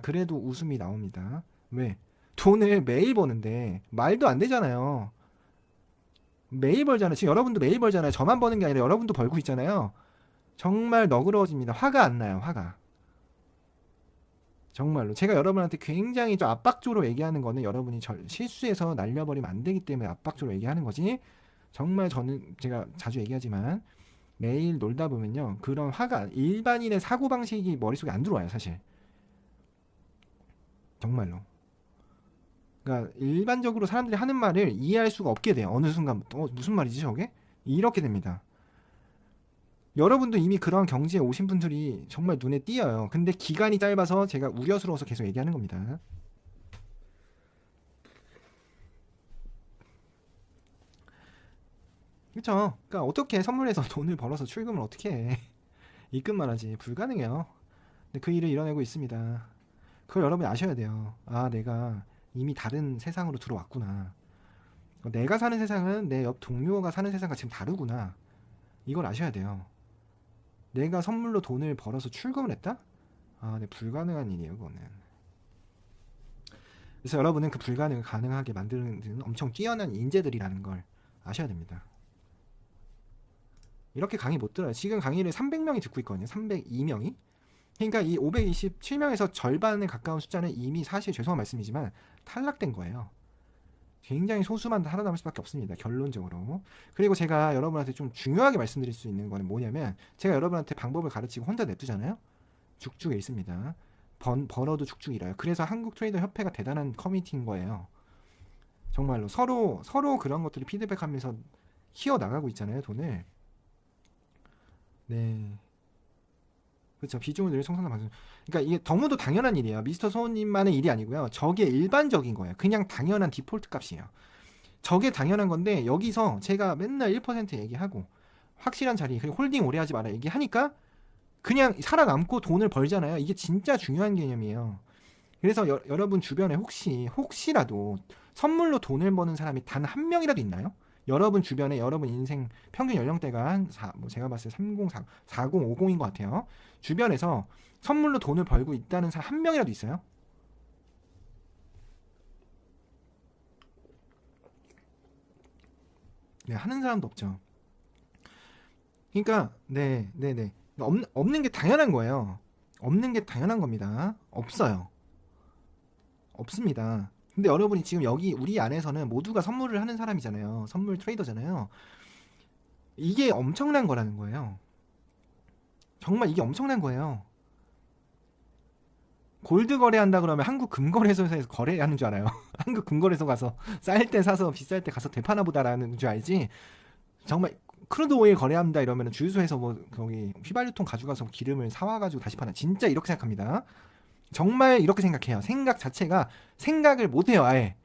그래도 웃음이 나옵니다. 왜? 돈을 매일 버는데 말도 안 되잖아요. 매일 벌잖아요. 지금 여러분도 매일 벌잖아요. 저만 버는 게 아니라 여러분도 벌고 있잖아요. 정말 너그러워집니다. 화가 안 나요. 화가. 정말로 제가 여러분한테 굉장히 좀 압박적으로 얘기하는 거는 여러분이 실수해서 날려버리면 안 되기 때문에 압박적으로 얘기하는 거지. 정말 저는 제가 자주 얘기하지만 매일 놀다 보면요, 그런 화가 일반인의 사고방식이 머릿속에 안 들어와요. 사실 정말로. 그러니까 일반적으로 사람들이 하는 말을 이해할 수가 없게 돼요. 어느 순간부터 무슨 말이지 저게? 이렇게 됩니다. 여러분도 이미 그런 경지에 오신 분들이 정말 눈에 띄어요. 근데 기간이 짧아서 제가 우려스러워서 계속 얘기하는 겁니다. 그렇죠. 그러니까 어떻게 선물해서 돈을 벌어서 출금을 어떻게 해? 입금만 하지. 불가능해요. 근데 그 일을 이뤄내고 있습니다. 그걸 여러분이 아셔야 돼요. 내가 이미 다른 세상으로 들어왔구나. 내가 사는 세상은 내 옆 동료가 사는 세상과 지금 다르구나. 이걸 아셔야 돼요. 내가 선물로 돈을 벌어서 출금을 했다? 네, 불가능한 일이에요, 그거는. 그래서 여러분은 그 불가능을 가능하게 만드는 엄청 뛰어난 인재들이라는 걸 아셔야 됩니다. 이렇게 강의 못 들어요. 지금 강의를 300명이 듣고 있거든요. 302명이. 그러니까 이 527명에서 절반에 가까운 숫자는 이미 사실 죄송한 말씀이지만 탈락된 거예요. 굉장히 소수만 살아남을 수밖에 없습니다. 결론적으로. 그리고 제가 여러분한테 좀 중요하게 말씀드릴 수 있는 거는 뭐냐면, 제가 여러분한테 방법을 가르치고 혼자 냅두잖아요. 죽죽에 있습니다. 벌어도 죽죽 잃어요. 그래서 한국 트레이더 협회가 대단한 커뮤니티인 거예요. 정말로 서로 그런 것들을 피드백하면서 키워 나가고 있잖아요, 돈을. 네. 그렇죠. 비중을 늘 청산한 방송. 그러니까 이게 너무도 당연한 일이에요. 미스터 소님만의 일이 아니고요. 저게 일반적인 거예요. 그냥 당연한 디폴트 값이에요. 저게 당연한 건데 여기서 제가 맨날 1% 얘기하고 확실한 자리, 그리고 홀딩 오래 하지 마라 얘기하니까 그냥 살아남고 돈을 벌잖아요. 이게 진짜 중요한 개념이에요. 그래서 여러분 주변에 혹시라도 선물로 돈을 버는 사람이 단 한 명이라도 있나요? 여러분 주변에 여러분 인생 평균 연령대가 한 제가 봤을 때 40, 50인 것 같아요. 주변에서 선물로 돈을 벌고 있다는 사람 한 명이라도 있어요? 네, 하는 사람도 없죠. 그러니까 네. 없는 게 당연한 거예요. 없는 게 당연한 겁니다. 없어요. 없습니다. 근데 여러분이 지금 여기 우리 안에서는 모두가 선물을 하는 사람이잖아요. 선물 트레이더잖아요. 이게 엄청난 거라는 거예요. 정말 이게 엄청난 거예요. 골드 거래한다 그러면 한국 금거래소에서 거래하는 줄 알아요. 한국 금거래소 가서 쌀 때 사서 비쌀 때 가서 대파나 보다라는 줄 알지. 정말 크루드 오일 거래합니다 이러면 주유소에서 뭐 거기 휘발유통 가져가서 기름을 사와가지고 다시 파나. 진짜 이렇게 생각합니다. 정말 이렇게 생각해요. 생각 자체가 생각을 못해요, 아예.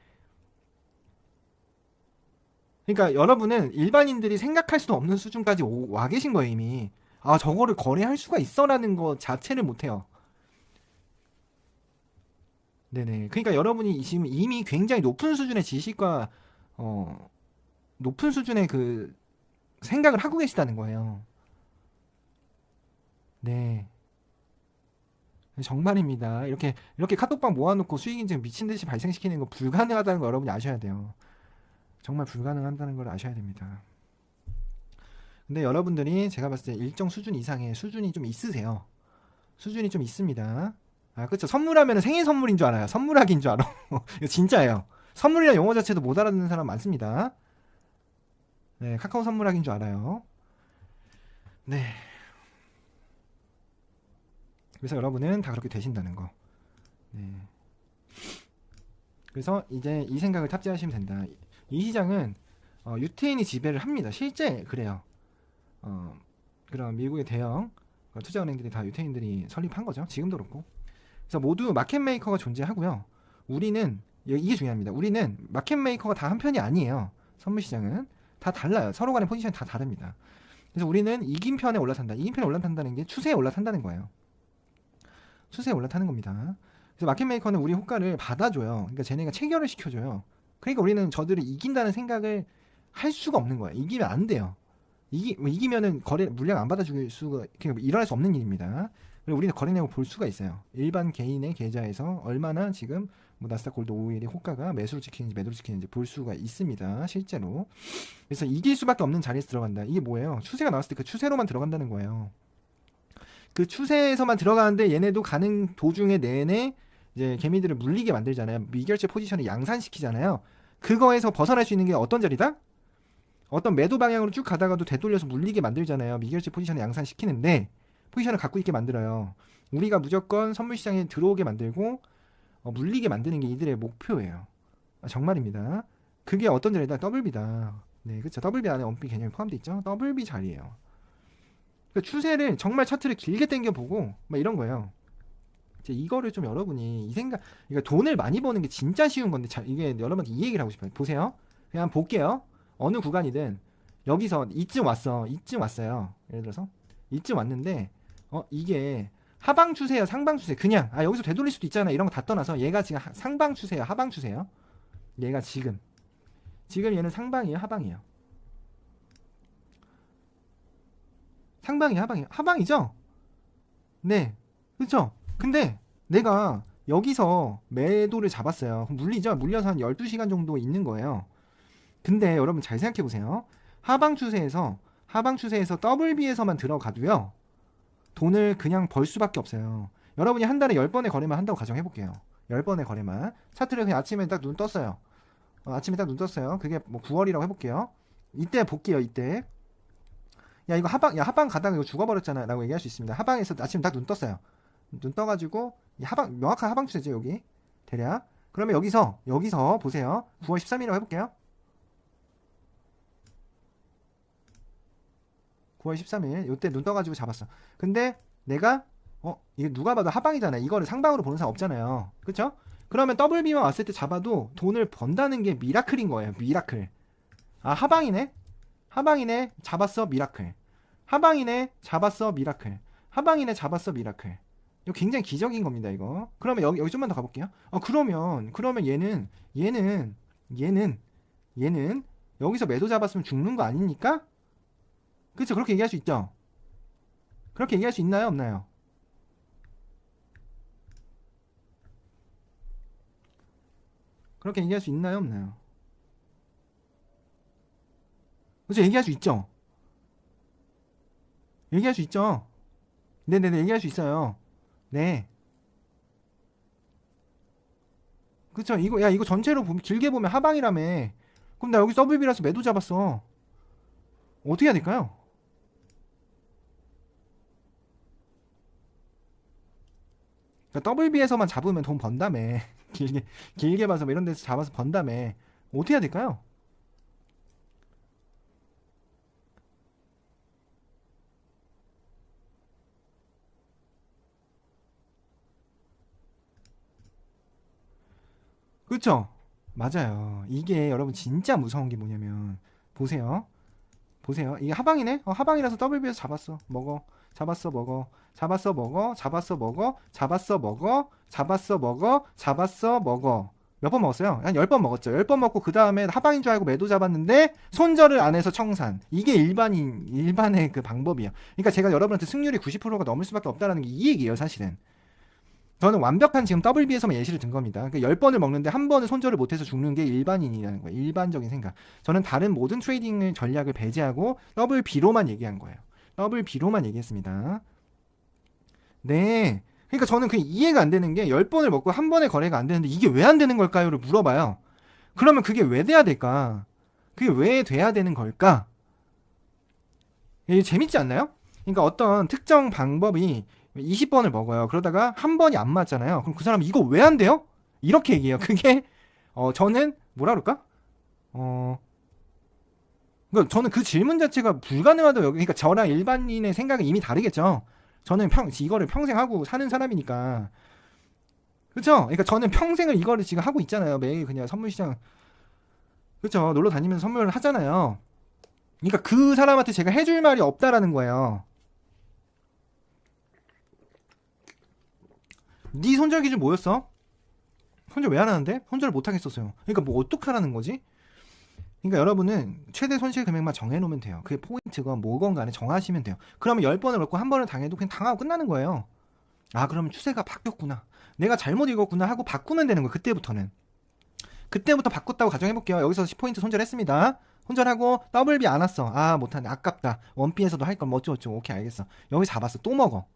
그러니까 여러분은 일반인들이 생각할 수도 없는 수준까지 와 계신 거예요, 이미. 저거를 거래할 수가 있어라는 거 자체를 못해요. 네네. 그러니까 여러분이 지금 이미 굉장히 높은 수준의 지식과 높은 수준의 그 생각을 하고 계시다는 거예요. 네. 정말입니다. 이렇게 카톡방 모아놓고 수익 인증 미친 듯이 발생시키는 거 불가능하다는 거 여러분이 아셔야 돼요. 정말 불가능하다는 걸 아셔야 됩니다. 근데 여러분들이 제가 봤을 때 일정 수준 이상의 수준이 좀 있으세요. 수준이 좀 있습니다. 그렇죠. 선물하면 생일 선물인 줄 알아요. 선물하기인 줄 알아. 이거 진짜예요. 선물이라는 용어 자체도 못 알아듣는 사람 많습니다. 네, 카카오 선물하기인 줄 알아요. 네. 그래서 여러분은 다 그렇게 되신다는 거. 네. 그래서 이제 이 생각을 탑재하시면 된다. 이 시장은 유태인이 지배를 합니다. 실제 그래요. 그런 미국의 대형 투자은행들이 다 유태인들이 설립한 거죠. 지금도 그렇고. 그래서 모두 마켓메이커가 존재하고요. 우리는 이게 중요합니다. 우리는 마켓메이커가 다 한 편이 아니에요. 선물 시장은 다 달라요. 서로 간의 포지션이 다 다릅니다. 그래서 우리는 이긴편에 올라탄다. 이긴편에 올라탄다는 게 추세에 올라탄다는 거예요. 추세에 올라타는 겁니다. 그래서 마켓 메이커는 우리 호가를 받아줘요. 그러니까 쟤네가 체결을 시켜줘요. 그러니까 우리는 저들을 이긴다는 생각을 할 수가 없는 거예요. 이기면 안 돼요. 이기면은 거래 물량 안 받아줄 수가 일어날 수 없는 일입니다. 그리고 우리는 거래 내역을 볼 수가 있어요. 일반 개인의 계좌에서 얼마나 지금 뭐 나스닥 골드 5일의 호가가 매수로 찍히는지 매도로 찍히는지 볼 수가 있습니다. 실제로. 그래서 이길 수밖에 없는 자리에서 들어간다. 이게 뭐예요? 추세가 나왔을 때 그 추세로만 들어간다는 거예요. 그 추세에서만 들어가는데 얘네도 가는 도중에 내내 이제 개미들을 물리게 만들잖아요. 미결제 포지션을 양산시키잖아요. 그거에서 벗어날 수 있는 게 어떤 자리다? 어떤 매도 방향으로 쭉 가다가도 되돌려서 물리게 만들잖아요. 미결제 포지션을 양산시키는데 포지션을 갖고 있게 만들어요. 우리가 무조건 선물시장에 들어오게 만들고 물리게 만드는 게 이들의 목표예요. 정말입니다. 그게 어떤 자리다? 더블비다. 네, 그렇죠. 더블비 안에 엄피 개념이 포함되어 있죠. 더블비 자리예요. 그러니까 추세를 정말 차트를 길게 당겨보고 막 이런 거예요. 이제 이거를 좀 여러분이 이 생각, 그러니까 돈을 많이 버는 게 진짜 쉬운 건데 이게 여러분한테 이 얘기를 하고 싶어요. 보세요. 그냥 볼게요. 어느 구간이든 여기서 이쯤 왔어. 이쯤 왔어요. 예를 들어서 이쯤 왔는데 이게 하방 추세예요, 상방 추세? 그냥 여기서 되돌릴 수도 있잖아. 이런 거 다 떠나서 얘가 지금 상방 추세예요, 하방 추세예요? 얘가 지금 얘는 상방이에요, 하방이에요? 상방이에요, 하방이에요? 하방이죠? 네, 그렇죠? 근데 내가 여기서 매도를 잡았어요. 그럼 물리죠? 물려서 한 12시간 정도 있는 거예요. 근데 여러분 잘 생각해 보세요. 하방 추세에서 WB에서만 들어가도요. 돈을 그냥 벌 수밖에 없어요. 여러분이 한 달에 10번의 거래만 한다고 가정해 볼게요. 10번의 거래만. 차트를 그냥 아침에 딱 눈 떴어요. 아침에 딱 눈 떴어요. 그게 뭐 9월이라고 해 볼게요. 이때 볼게요. 이때. 야, 이거 하방 가다가 이거 죽어버렸잖아 라고 얘기할 수 있습니다. 하방에서 아침에 딱 눈 떴어요. 눈 떠가지고 명확한 하방 추세죠. 여기 대략. 그러면 여기서 보세요. 9월 13일이라고 해볼게요. 9월 13일 요때 눈 떠가지고 잡았어. 근데 내가 이게 누가 봐도 하방이잖아요. 이거를 상방으로 보는 사람 없잖아요. 그쵸? 그러면 WB만 왔을 때 잡아도 돈을 번다는 게 미라클인 거예요. 미라클. 하방이네. 잡았어. 미라클. 하방이네. 잡았어. 미라클. 하방이네. 잡았어. 미라클. 이거 굉장히 기적인 겁니다. 이거. 그러면 여기 좀만 더 가볼게요. 그러면 얘는 여기서 매도 잡았으면 죽는 거 아닙니까? 그렇죠? 그렇게 얘기할 수 있죠? 그렇게 얘기할 수 있나요? 없나요? 그렇게 얘기할 수 있나요? 없나요? 그렇죠? 얘기할 수 있죠? 얘기할 수 있죠? 네네네, 얘기할 수 있어요. 네. 그쵸? 이거 전체로 길게 보면 하방이라며. 그럼 나 여기 WB라서 매도 잡았어. 어떻게 해야 될까요? 그러니까 WB에서만 잡으면 돈 번다며. 길게 봐서 뭐 이런 데서 잡아서 번다며. 어떻게 해야 될까요? 그쵸? 맞아요. 이게 여러분 진짜 무서운 게 뭐냐면 보세요. 이게 하방이네? 하방이라서 WB에서 잡았어. 먹어. 잡았어. 먹어. 잡았어. 먹어. 잡았어. 먹어. 잡았어. 먹어. 잡았어. 먹어. 잡았어. 먹어. 몇 번 먹었어요? 한 10번 먹었죠. 10번 먹고 그 다음에 하방인 줄 알고 매도 잡았는데 손절을 안 해서 청산. 이게 일반의 그 방법이야. 그러니까 제가 여러분한테 승률이 90%가 넘을 수밖에 없다는 게 이 얘기예요, 사실은. 저는 완벽한 지금 WB에서만 예시를 든 겁니다. 그러니까 10번을 먹는데 한 번은 손절을 못해서 죽는 게 일반인이라는 거예요. 일반적인 생각. 저는 다른 모든 트레이딩 전략을 배제하고 WB로만 얘기한 거예요. WB로만 얘기했습니다. 네. 그러니까 저는 그게 이해가 안 되는 게 10번을 먹고 한 번에 거래가 안 되는데 이게 왜 안 되는 걸까요?를 물어봐요. 그러면 그게 왜 돼야 될까? 그게 왜 돼야 되는 걸까? 이게 재밌지 않나요? 그러니까 어떤 특정 방법이 20번을 먹어요. 그러다가 한 번이 안 맞잖아요. 그럼 그 사람 이거 왜 안 돼요? 이렇게 얘기해요. 그게 저는 뭐라 그럴까? 그러니까 저는 그 질문 자체가 불가능하다고 그러니까 저랑 일반인의 생각은 이미 다르겠죠. 저는 이거를 평생 하고 사는 사람이니까. 그렇죠? 그러니까 저는 평생을 이거를 지금 하고 있잖아요. 매일 그냥 선물 시장 그렇죠. 놀러 다니면서 선물을 하잖아요. 그러니까 그 사람한테 제가 해줄 말이 없다라는 거예요. 네 손절 기준 뭐였어? 손절 왜 안 하는데? 손절을 못 하겠었어요. 그러니까 뭐 어떡하라는 거지? 그러니까 여러분은 최대 손실 금액만 정해놓으면 돼요. 그게 포인트건 뭐건 간에 정하시면 돼요. 그러면 10번을 넣고 한 번을 당해도 그냥 당하고 끝나는 거예요. 아, 그러면 추세가 바뀌었구나. 내가 잘못 읽었구나 하고 바꾸면 되는 거예요. 그때부터는. 그때부터 바꿨다고 가정해볼게요. 여기서 10포인트 손절했습니다. 손절하고 WB 안 왔어. 아, 못하네. 아깝다. 원피에서도 할 건 뭐 어쩌고저쩌고. 오케이, 알겠어. 여기 잡았어. 또 먹어.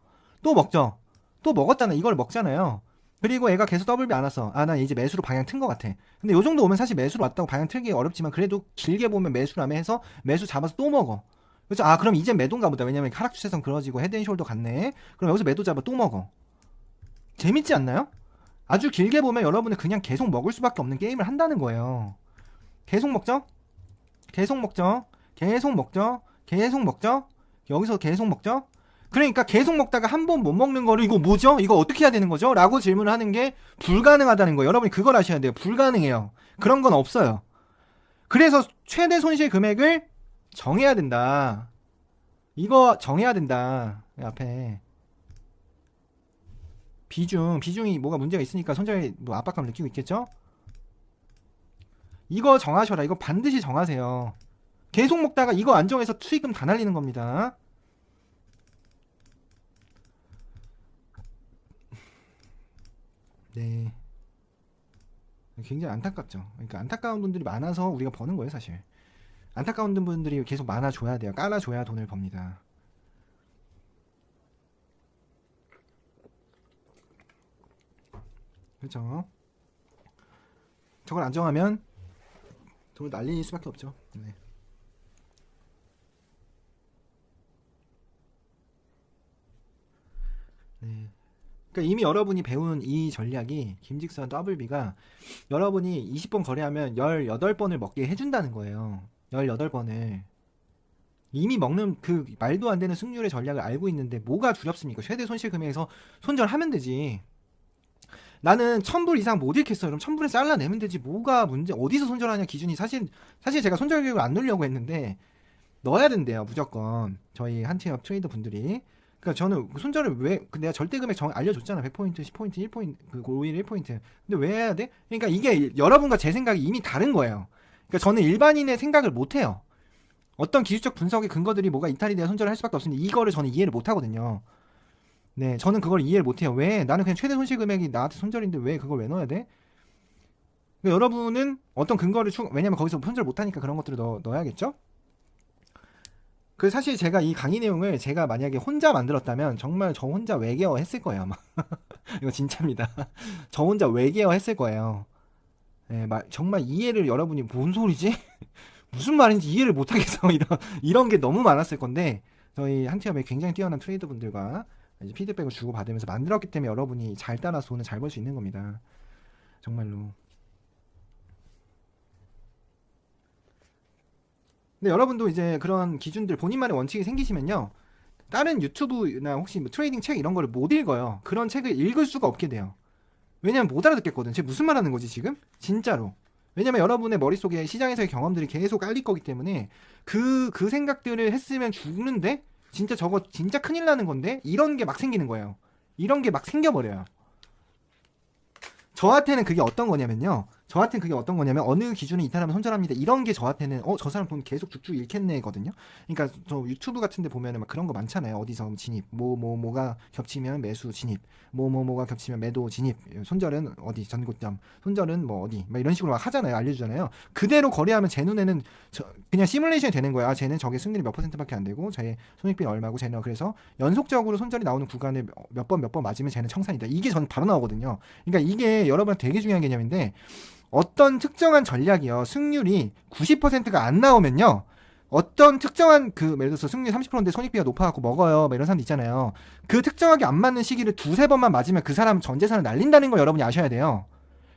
또 먹죠. 또 먹었잖아. 이걸 먹잖아요. 그리고 얘가 계속 WB 안 왔어. 아, 난 이제 매수로 방향 튼 것 같아. 근데 요 정도 오면 사실 매수로 왔다고 방향 틀기 어렵지만 그래도 길게 보면 매수라며 해서 매수 잡아서 또 먹어. 그렇죠? 아, 그럼 이제 매도인가 보다. 왜냐면 하락 추세선 그어지고 헤드앤숄더 갔네. 그럼 여기서 매도 잡아 또 먹어. 재밌지 않나요? 아주 길게 보면 여러분은 그냥 계속 먹을 수밖에 없는 게임을 한다는 거예요. 계속 먹죠? 계속 먹죠? 계속 먹죠? 계속 먹죠? 여기서 계속 먹죠? 그러니까 계속 먹다가 한 번 못 먹는 거를 이거 뭐죠? 이거 어떻게 해야 되는 거죠? 라고 질문을 하는 게 불가능하다는 거예요. 여러분이 그걸 아셔야 돼요. 불가능해요. 그런 건 없어요. 그래서 최대 손실 금액을 정해야 된다. 이거 정해야 된다. 앞에 비중이 뭐가 문제가 있으니까 손절에 뭐 압박감을 느끼고 있겠죠? 이거 정하셔라. 이거 반드시 정하세요. 계속 먹다가 이거 안 정해서 수익금 다 날리는 겁니다. 네. 굉장히 안타깝죠. 그러니까 안타까운 분들이 많아서 우리가 버는 거예요, 사실. 안타까운 분들이 계속 많아줘야 돼요. 깔아줘야 돈을 법니다. 그렇죠. 저걸 안 정하면 돈을 날릴 수밖에 없죠. 네. 네. 그러니까 이미 여러분이 배운 이 전략이 김직선 WB가 여러분이 20번 거래하면 18번을 먹게 해준다는 거예요. 18번을. 이미 먹는 그 말도 안 되는 승률의 전략을 알고 있는데 뭐가 두렵습니까? 최대 손실 금액에서 손절하면 되지. 나는 1000불 이상 못 잃겠어. 그럼 1000불에 잘라내면 되지. 뭐가 문제? 어디서 손절하냐 기준이 사실 제가 손절 계획을 안 넣으려고 했는데 넣어야 된대요. 무조건. 저희 한티업 트레이더 분들이. 그러니까 저는 손절을 왜 내가 절대 금액 알려줬잖아. 100포인트, 10포인트, 1포인트, 그 5일 1포인트. 근데 왜 해야 돼? 그러니까 이게 여러분과 제 생각이 이미 다른 거예요. 그러니까 저는 일반인의 생각을 못 해요. 어떤 기술적 분석의 근거들이 뭐가 이탈이 돼야 손절을 할 수밖에 없으니 이거를 저는 이해를 못 하거든요. 네, 저는 그걸 이해를 못 해요. 왜? 나는 그냥 최대 손실 금액이 나한테 손절인데 왜 그걸 왜 넣어야 돼? 그러니까 여러분은 어떤 근거를 왜냐면 거기서 손절 못 하니까 그런 것들을 넣어야겠죠? 그 사실 제가 이 강의 내용을 제가 만약에 혼자 만들었다면 정말 저 혼자 외계어 했을 거예요, 아마. 이거 진짜입니다. 저 혼자 외계어 했을 거예요. 네, 정말 이해를 여러분이 뭔 소리지? 무슨 말인지 이해를 못 하겠어. 이런 게 너무 많았을 건데 저희 한티업에 굉장히 뛰어난 트레이더 분들과 이제 피드백을 주고 받으면서 만들었기 때문에 여러분이 잘 따라서 돈을 잘 벌 수 있는 겁니다. 정말로. 근데 여러분도 이제 그런 기준들 본인만의 원칙이 생기시면요. 다른 유튜브나 혹시 뭐 트레이딩 책 이런 거를 못 읽어요. 그런 책을 읽을 수가 없게 돼요. 왜냐면 못 알아듣겠거든. 쟤 무슨 말 하는 거지 지금? 진짜로. 왜냐면 여러분의 머릿속에 시장에서의 경험들이 계속 깔릴 거기 때문에 그 생각들을 했으면 죽는데 진짜 저거 진짜 큰일 나는 건데 이런 게 막 생기는 거예요. 이런 게 막 생겨버려요. 저한테는 그게 어떤 거냐면 어느 기준에 이탈하면 손절합니다. 이런 게 저한테는 저 사람 돈 계속 쭉쭉 잃겠네거든요. 그러니까 저 유튜브 같은 데 보면은 막 그런 거 많잖아요. 어디서 진입, 뭐가 겹치면 매수 진입, 뭐가 겹치면 매도 진입, 손절은 어디 전고점, 손절은 뭐 어디 막 이런 식으로 막 하잖아요. 알려주잖아요. 그대로 거래하면 제 눈에는 그냥 시뮬레이션이 되는 거야. 쟤는 저게 승률이 몇 %밖에 안 되고 쟤의 손익비는 얼마고 쟤는 그래서 연속적으로 손절이 나오는 구간을 몇 번 맞으면 쟤는 청산이다. 이게 저는 바로 나오거든요. 그러니까 이게 여러분한테 되게 중요한 개념인데 어떤 특정한 전략이요 승률이 90%가 안 나오면요 어떤 특정한 예를 들어서 승률 30%인데 손익비가 높아갖고 먹어요 이런 사람도 있잖아요. 그 특정하게 안 맞는 시기를 두세 번만 맞으면 그 사람 전 재산을 날린다는 걸 여러분이 아셔야 돼요.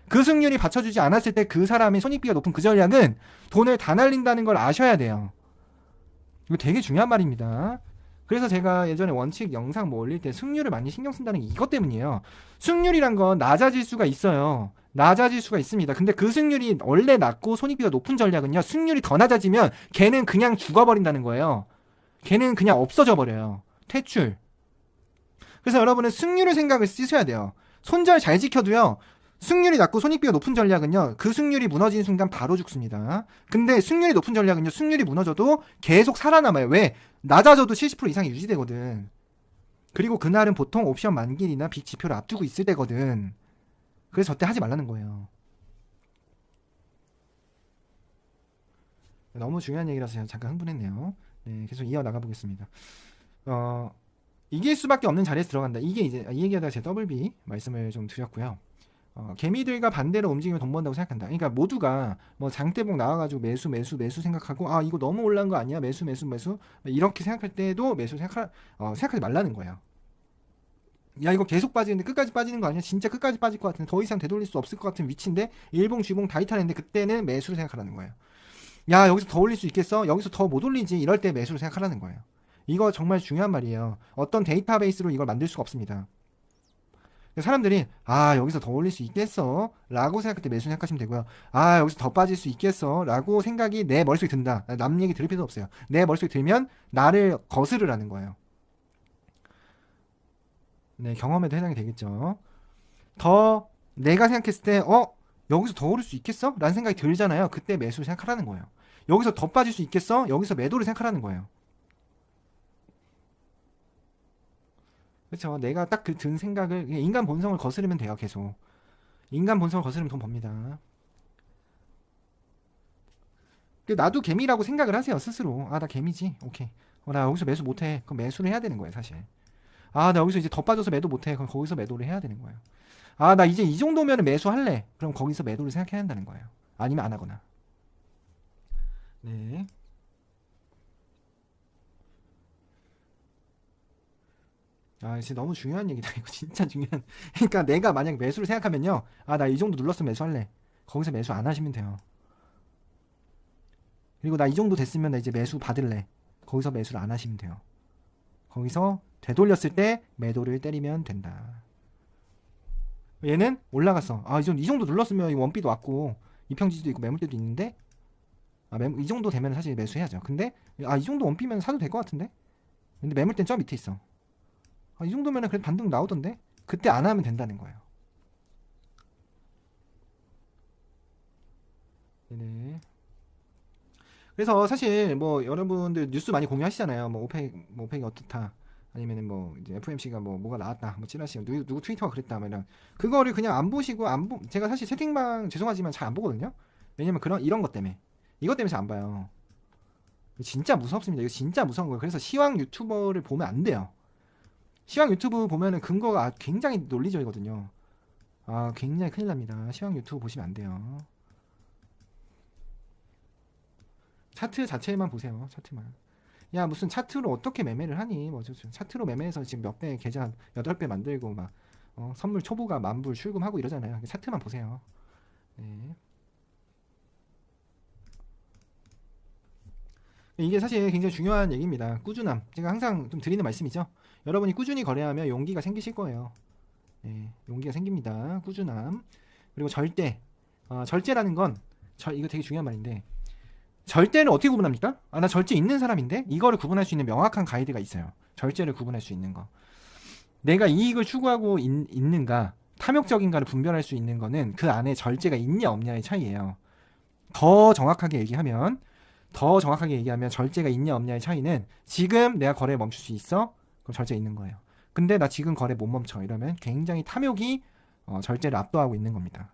그 승률이 받쳐주지 않았을 때 그 사람이 손익비가 높은 그 전략은 돈을 다 날린다는 걸 아셔야 돼요. 이거 되게 중요한 말입니다. 그래서 제가 예전에 원칙 영상 올릴 때 승률을 많이 신경 쓴다는 게 이것 때문이에요. 승률이란 건 낮아질 수가 있어요. 낮아질 수가 있습니다. 근데 그 승률이 원래 낮고 손익비가 높은 전략은요, 승률이 더 낮아지면 걔는 그냥 죽어버린다는 거예요. 걔는 그냥 없어져 버려요. 퇴출. 그래서 여러분은 승률을 생각을 쓰셔야 돼요. 손절 잘 지켜도요, 승률이 낮고 손익비가 높은 전략은요, 그 승률이 무너진 순간 바로 죽습니다. 근데 승률이 높은 전략은요, 승률이 무너져도 계속 살아남아요. 왜? 낮아져도 70% 이상이 유지되거든. 그리고 그날은 보통 옵션 만기일이나 빅 지표를 앞두고 있을 때거든. 그래서 저때 하지 말라는 거예요. 너무 중요한 얘기라서 제가 잠깐 흥분했네요. 네, 계속 이어나가 보겠습니다. 이길 수밖에 없는 자리에서 들어간다. 이게 이제 이 얘기하다가 제 더블비 말씀을 좀 드렸고요. 개미들과 반대로 움직이면 돈 번다고 생각한다. 그러니까 모두가 뭐 장대복 나와가지고 매수 생각하고, 아 이거 너무 올라간 거 아니야? 매수 이렇게 생각할 때도 생각하지 말라는 거예요. 야 이거 계속 빠지는데 끝까지 빠지는 거 아니야? 진짜 끝까지 빠질 것 같은데 더 이상 되돌릴 수 없을 것 같은 위치인데 일봉 주봉 다 이탈했는데 그때는 매수를 생각하라는 거예요. 야 여기서 더 올릴 수 있겠어? 여기서 더 못 올리지. 이럴 때 매수를 생각하라는 거예요. 이거 정말 중요한 말이에요. 어떤 데이터베이스로 이걸 만들 수가 없습니다. 사람들이 아 여기서 더 올릴 수 있겠어 라고 생각할 때 매수 생각하시면 되고요. 아 여기서 더 빠질 수 있겠어 라고 생각이 내 머릿속에 든다. 남 얘기 들을 필요 없어요. 내 머릿속에 들면 나를 거스르라는 거예요. 네, 경험에도 해당이 되겠죠. 더 내가 생각했을 때 여기서 더 오를 수 있겠어? 라는 생각이 들잖아요. 그때 매수를 생각하라는 거예요. 여기서 더 빠질 수 있겠어? 여기서 매도를 생각하라는 거예요. 그렇죠. 내가 딱 그 든 생각을 인간 본성을 거스르면 돼요. 계속 인간 본성을 거스르면 돈 법니다. 나도 개미라고 생각을 하세요. 스스로. 아 나 개미지. 오케이. 나 여기서 매수 못해. 그럼 매수를 해야 되는 거예요. 사실. 아 나 여기서 이제 더 빠져서 매도 못해. 그럼 거기서 매도를 해야 되는 거예요. 아 나 이제 이 정도면 매수할래. 그럼 거기서 매도를 생각해야 한다는 거예요. 아니면 안 하거나. 네. 아 진짜 너무 중요한 얘기다. 이거 진짜 중요한. 그러니까 내가 만약 매수를 생각하면요, 아 나 이 정도 눌렀으면 매수할래. 거기서 매수 안 하시면 돼요. 그리고 나 이 정도 됐으면 나 이제 매수 받을래. 거기서 매수를 안 하시면 돼요. 거기서 되돌렸을 때 매도를 때리면 된다. 얘는 올라갔어. 아, 이 정도 눌렀으면 이 원비도 왔고 이평지도 있고 매물대도 있는데, 이 정도 되면 사실 매수해야죠. 근데 이 정도 원비면 사도 될 것 같은데. 근데 매물대는 저 밑에 있어. 이 정도면은 그래도 반등 나오던데. 그때 안 하면 된다는 거예요. 네. 그래서 사실 뭐 여러분들 뉴스 많이 공유하시잖아요. 뭐 오펙이 어떻다. 아니면은 뭐 이제 FMC가 뭐가 나왔다. 뭐 찌라시 누구 트위터가 그랬다. 뭐 이런 그거를 그냥 안 보시고 제가 사실 채팅방 죄송하지만 잘 안 보거든요. 왜냐면 이런 것 때문에 이것 때문에 잘 안 봐요. 진짜 무섭습니다. 이거 진짜 무서운 거예요. 그래서 시황 유튜버를 보면 안 돼요. 시황 유튜브 보면은 근거가 굉장히 논리적이거든요. 굉장히 큰일 납니다. 시황 유튜브 보시면 안 돼요. 차트 자체만 보세요. 차트만. 야 무슨 차트로 어떻게 매매를 하니? 뭐 차트로 매매해서 지금 몇 배 계좌 8배 만들고 막 선물 초보가 만불 출금하고 이러잖아요. 차트만 보세요. 네. 이게 사실 굉장히 중요한 얘기입니다. 꾸준함. 제가 항상 좀 드리는 말씀이죠. 여러분이 꾸준히 거래하면 용기가 생기실 거예요. 네, 용기가 생깁니다. 꾸준함. 그리고 절제라는 건 이거 되게 중요한 말인데, 절제를 어떻게 구분합니까? 나 절제 있는 사람인데? 이거를 구분할 수 있는 명확한 가이드가 있어요. 절제를 구분할 수 있는 거. 내가 이익을 추구하고 있는가, 탐욕적인가를 분별할 수 있는 거는 그 안에 절제가 있냐 없냐의 차이예요. 더 정확하게 얘기하면 절제가 있냐 없냐의 차이는, 지금 내가 거래 멈출 수 있어? 그럼 절제 있는 거예요. 근데 나 지금 거래 못 멈춰. 이러면 굉장히 탐욕이 절제를 압도하고 있는 겁니다.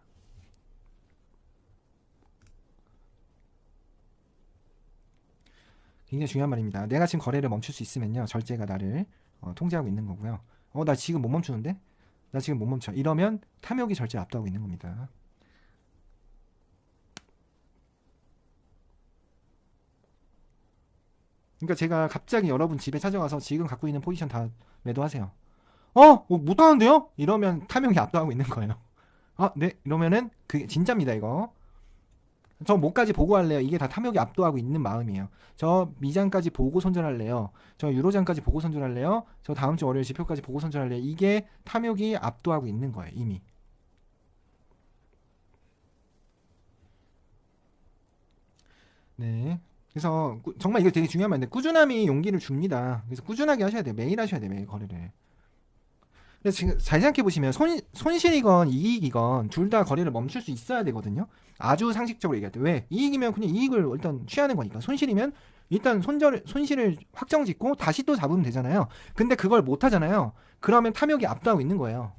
굉장히 중요한 말입니다. 내가 지금 거래를 멈출 수 있으면요, 절제가 나를 통제하고 있는 거고요. 나 지금 못 멈추는데? 나 지금 못 멈춰. 이러면 탐욕이 절제를 압도하고 있는 겁니다. 그러니까 제가 갑자기 여러분 집에 찾아와서 지금 갖고 있는 포지션 다 매도하세요. 못하는데요? 이러면 탐욕이 압도하고 있는 거예요. 네. 이러면은 그게 진짜입니다, 이거. 저 뭐까지 보고 할래요? 이게 다 탐욕이 압도하고 있는 마음이에요. 저 미장까지 보고 손절할래요? 저 유로장까지 보고 손절할래요? 저 다음 주 월요일 지표까지 보고 손절할래요? 이게 탐욕이 압도하고 있는 거예요, 이미. 네. 그래서 정말 이거 되게 중요한 말인데 꾸준함이 용기를 줍니다. 그래서 꾸준하게 하셔야 돼요. 매일 하셔야 돼요. 매일 거래를. 그래서 지금 잘 생각해 보시면 손실이건 이익이건 둘 다 거래를 멈출 수 있어야 되거든요. 아주 상식적으로 얘기할 때 왜 이익이면 그냥 이익을 일단 취하는 거니까 손실이면 일단 손실을 확정짓고 다시 또 잡으면 되잖아요. 근데 그걸 못 하잖아요. 그러면 탐욕이 압도하고 있는 거예요.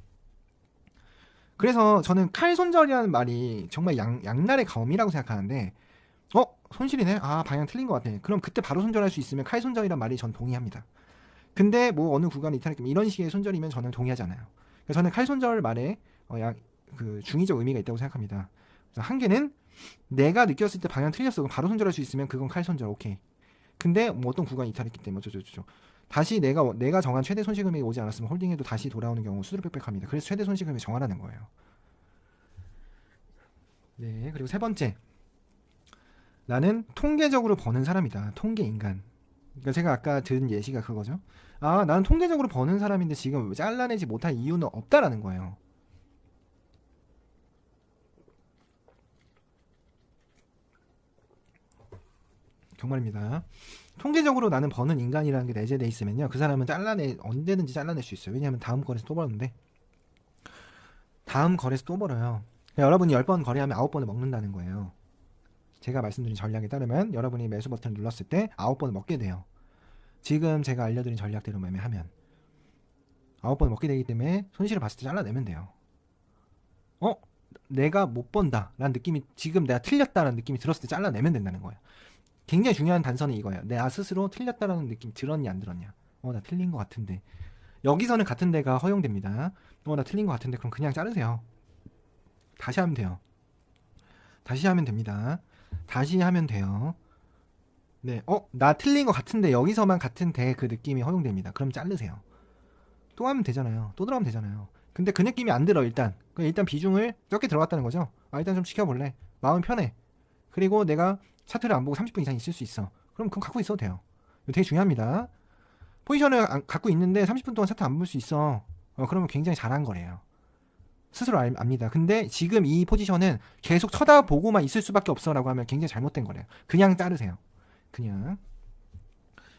그래서 저는 칼손절이라는 말이 정말 양날의 검이라고 생각하는데 손실이네. 아 방향 틀린 것 같아. 그럼 그때 바로 손절할 수 있으면 칼손절이란 말이 전 동의합니다. 근데 뭐 어느 구간에 이탈했으면 이런 식의 손절이면 저는 동의하지 않아요. 그러니까 저는 칼손절 말에 그 중의적 의미가 있다고 생각합니다. 그래서 한 개는 내가 느꼈을 때 방향 틀렸어. 그럼 바로 손절할 수 있으면 그건 칼손절 오케이. 근데 뭐 어떤 구간이 이탈했기 때문에 어쩌저쩌 다시 내가 정한 최대 손실 금액이 오지 않았으면 홀딩해도 다시 돌아오는 경우 수수료 빽빽합니다. 그래서 최대 손실 금액 정하라는 거예요. 네, 그리고 세 번째, 나는 통계적으로 버는 사람이다. 통계 인간. 그러니까 제가 아까 든 예시가 그거죠. 아, 나는 통계적으로 버는 사람인데 지금 잘라내지 못할 이유는 없다라는 거예요. 정말입니다. 통계적으로 나는 버는 인간이라는 게 내재돼 있으면요, 그 사람은 언제든지 잘라낼 수 있어요. 왜냐하면 다음 거래에서 또 버는데 다음 거래에서 또 벌어요. 그러니까 여러분이 10번 거래하면 9번을 먹는다는 거예요. 제가 말씀드린 전략에 따르면 여러분이 매수 버튼을 눌렀을 때 9번을 먹게 돼요. 지금 제가 알려드린 전략대로 매매하면 9번을 먹게 되기 때문에 손실을 봤을 때 잘라내면 돼요. 내가 못 번다 라는 느낌이, 지금 내가 틀렸다라는 느낌이 들었을 때 잘라내면 된다는 거예요. 굉장히 중요한 단서는 이거예요. 내가 스스로 틀렸다라는 느낌 들었냐 안 들었냐. 나 틀린 것 같은데. 여기서는 같은 데가 허용됩니다. 나 틀린 것 같은데. 그럼 그냥 자르세요. 다시 하면 돼요. 다시 하면 됩니다. 다시 하면 돼요. 네, 나 틀린 것 같은데 여기서만 같은데 그 느낌이 허용됩니다. 그럼 자르세요. 또 하면 되잖아요. 또 들어가면 되잖아요. 근데 그 느낌이 안 들어 일단. 일단 비중을 적게 들어갔다는 거죠. 일단 좀 지켜볼래. 마음 편해. 그리고 내가 차트를 안 보고 30분 이상 있을 수 있어. 그럼 그건 갖고 있어도 돼요. 이거 되게 중요합니다. 포지션을 갖고 있는데 30분 동안 차트 안 볼 수 있어. 그러면 굉장히 잘한 거래요. 스스로 압니다. 근데 지금 이 포지션은 계속 쳐다보고만 있을 수밖에 없어라고 하면 굉장히 잘못된 거래요. 그냥 자르세요. 그냥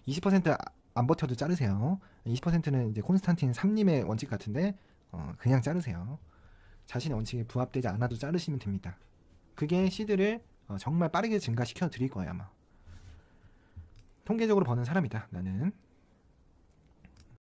20%안 버텨도 자르세요. 20%는 이제 콘스탄틴 3님의 원칙 같은데 그냥 자르세요. 자신의 원칙에 부합되지 않아도 자르시면 됩니다. 그게 시드를 정말 빠르게 증가시켜 드릴 거예요 아마. 통계적으로 버는 사람이다 나는.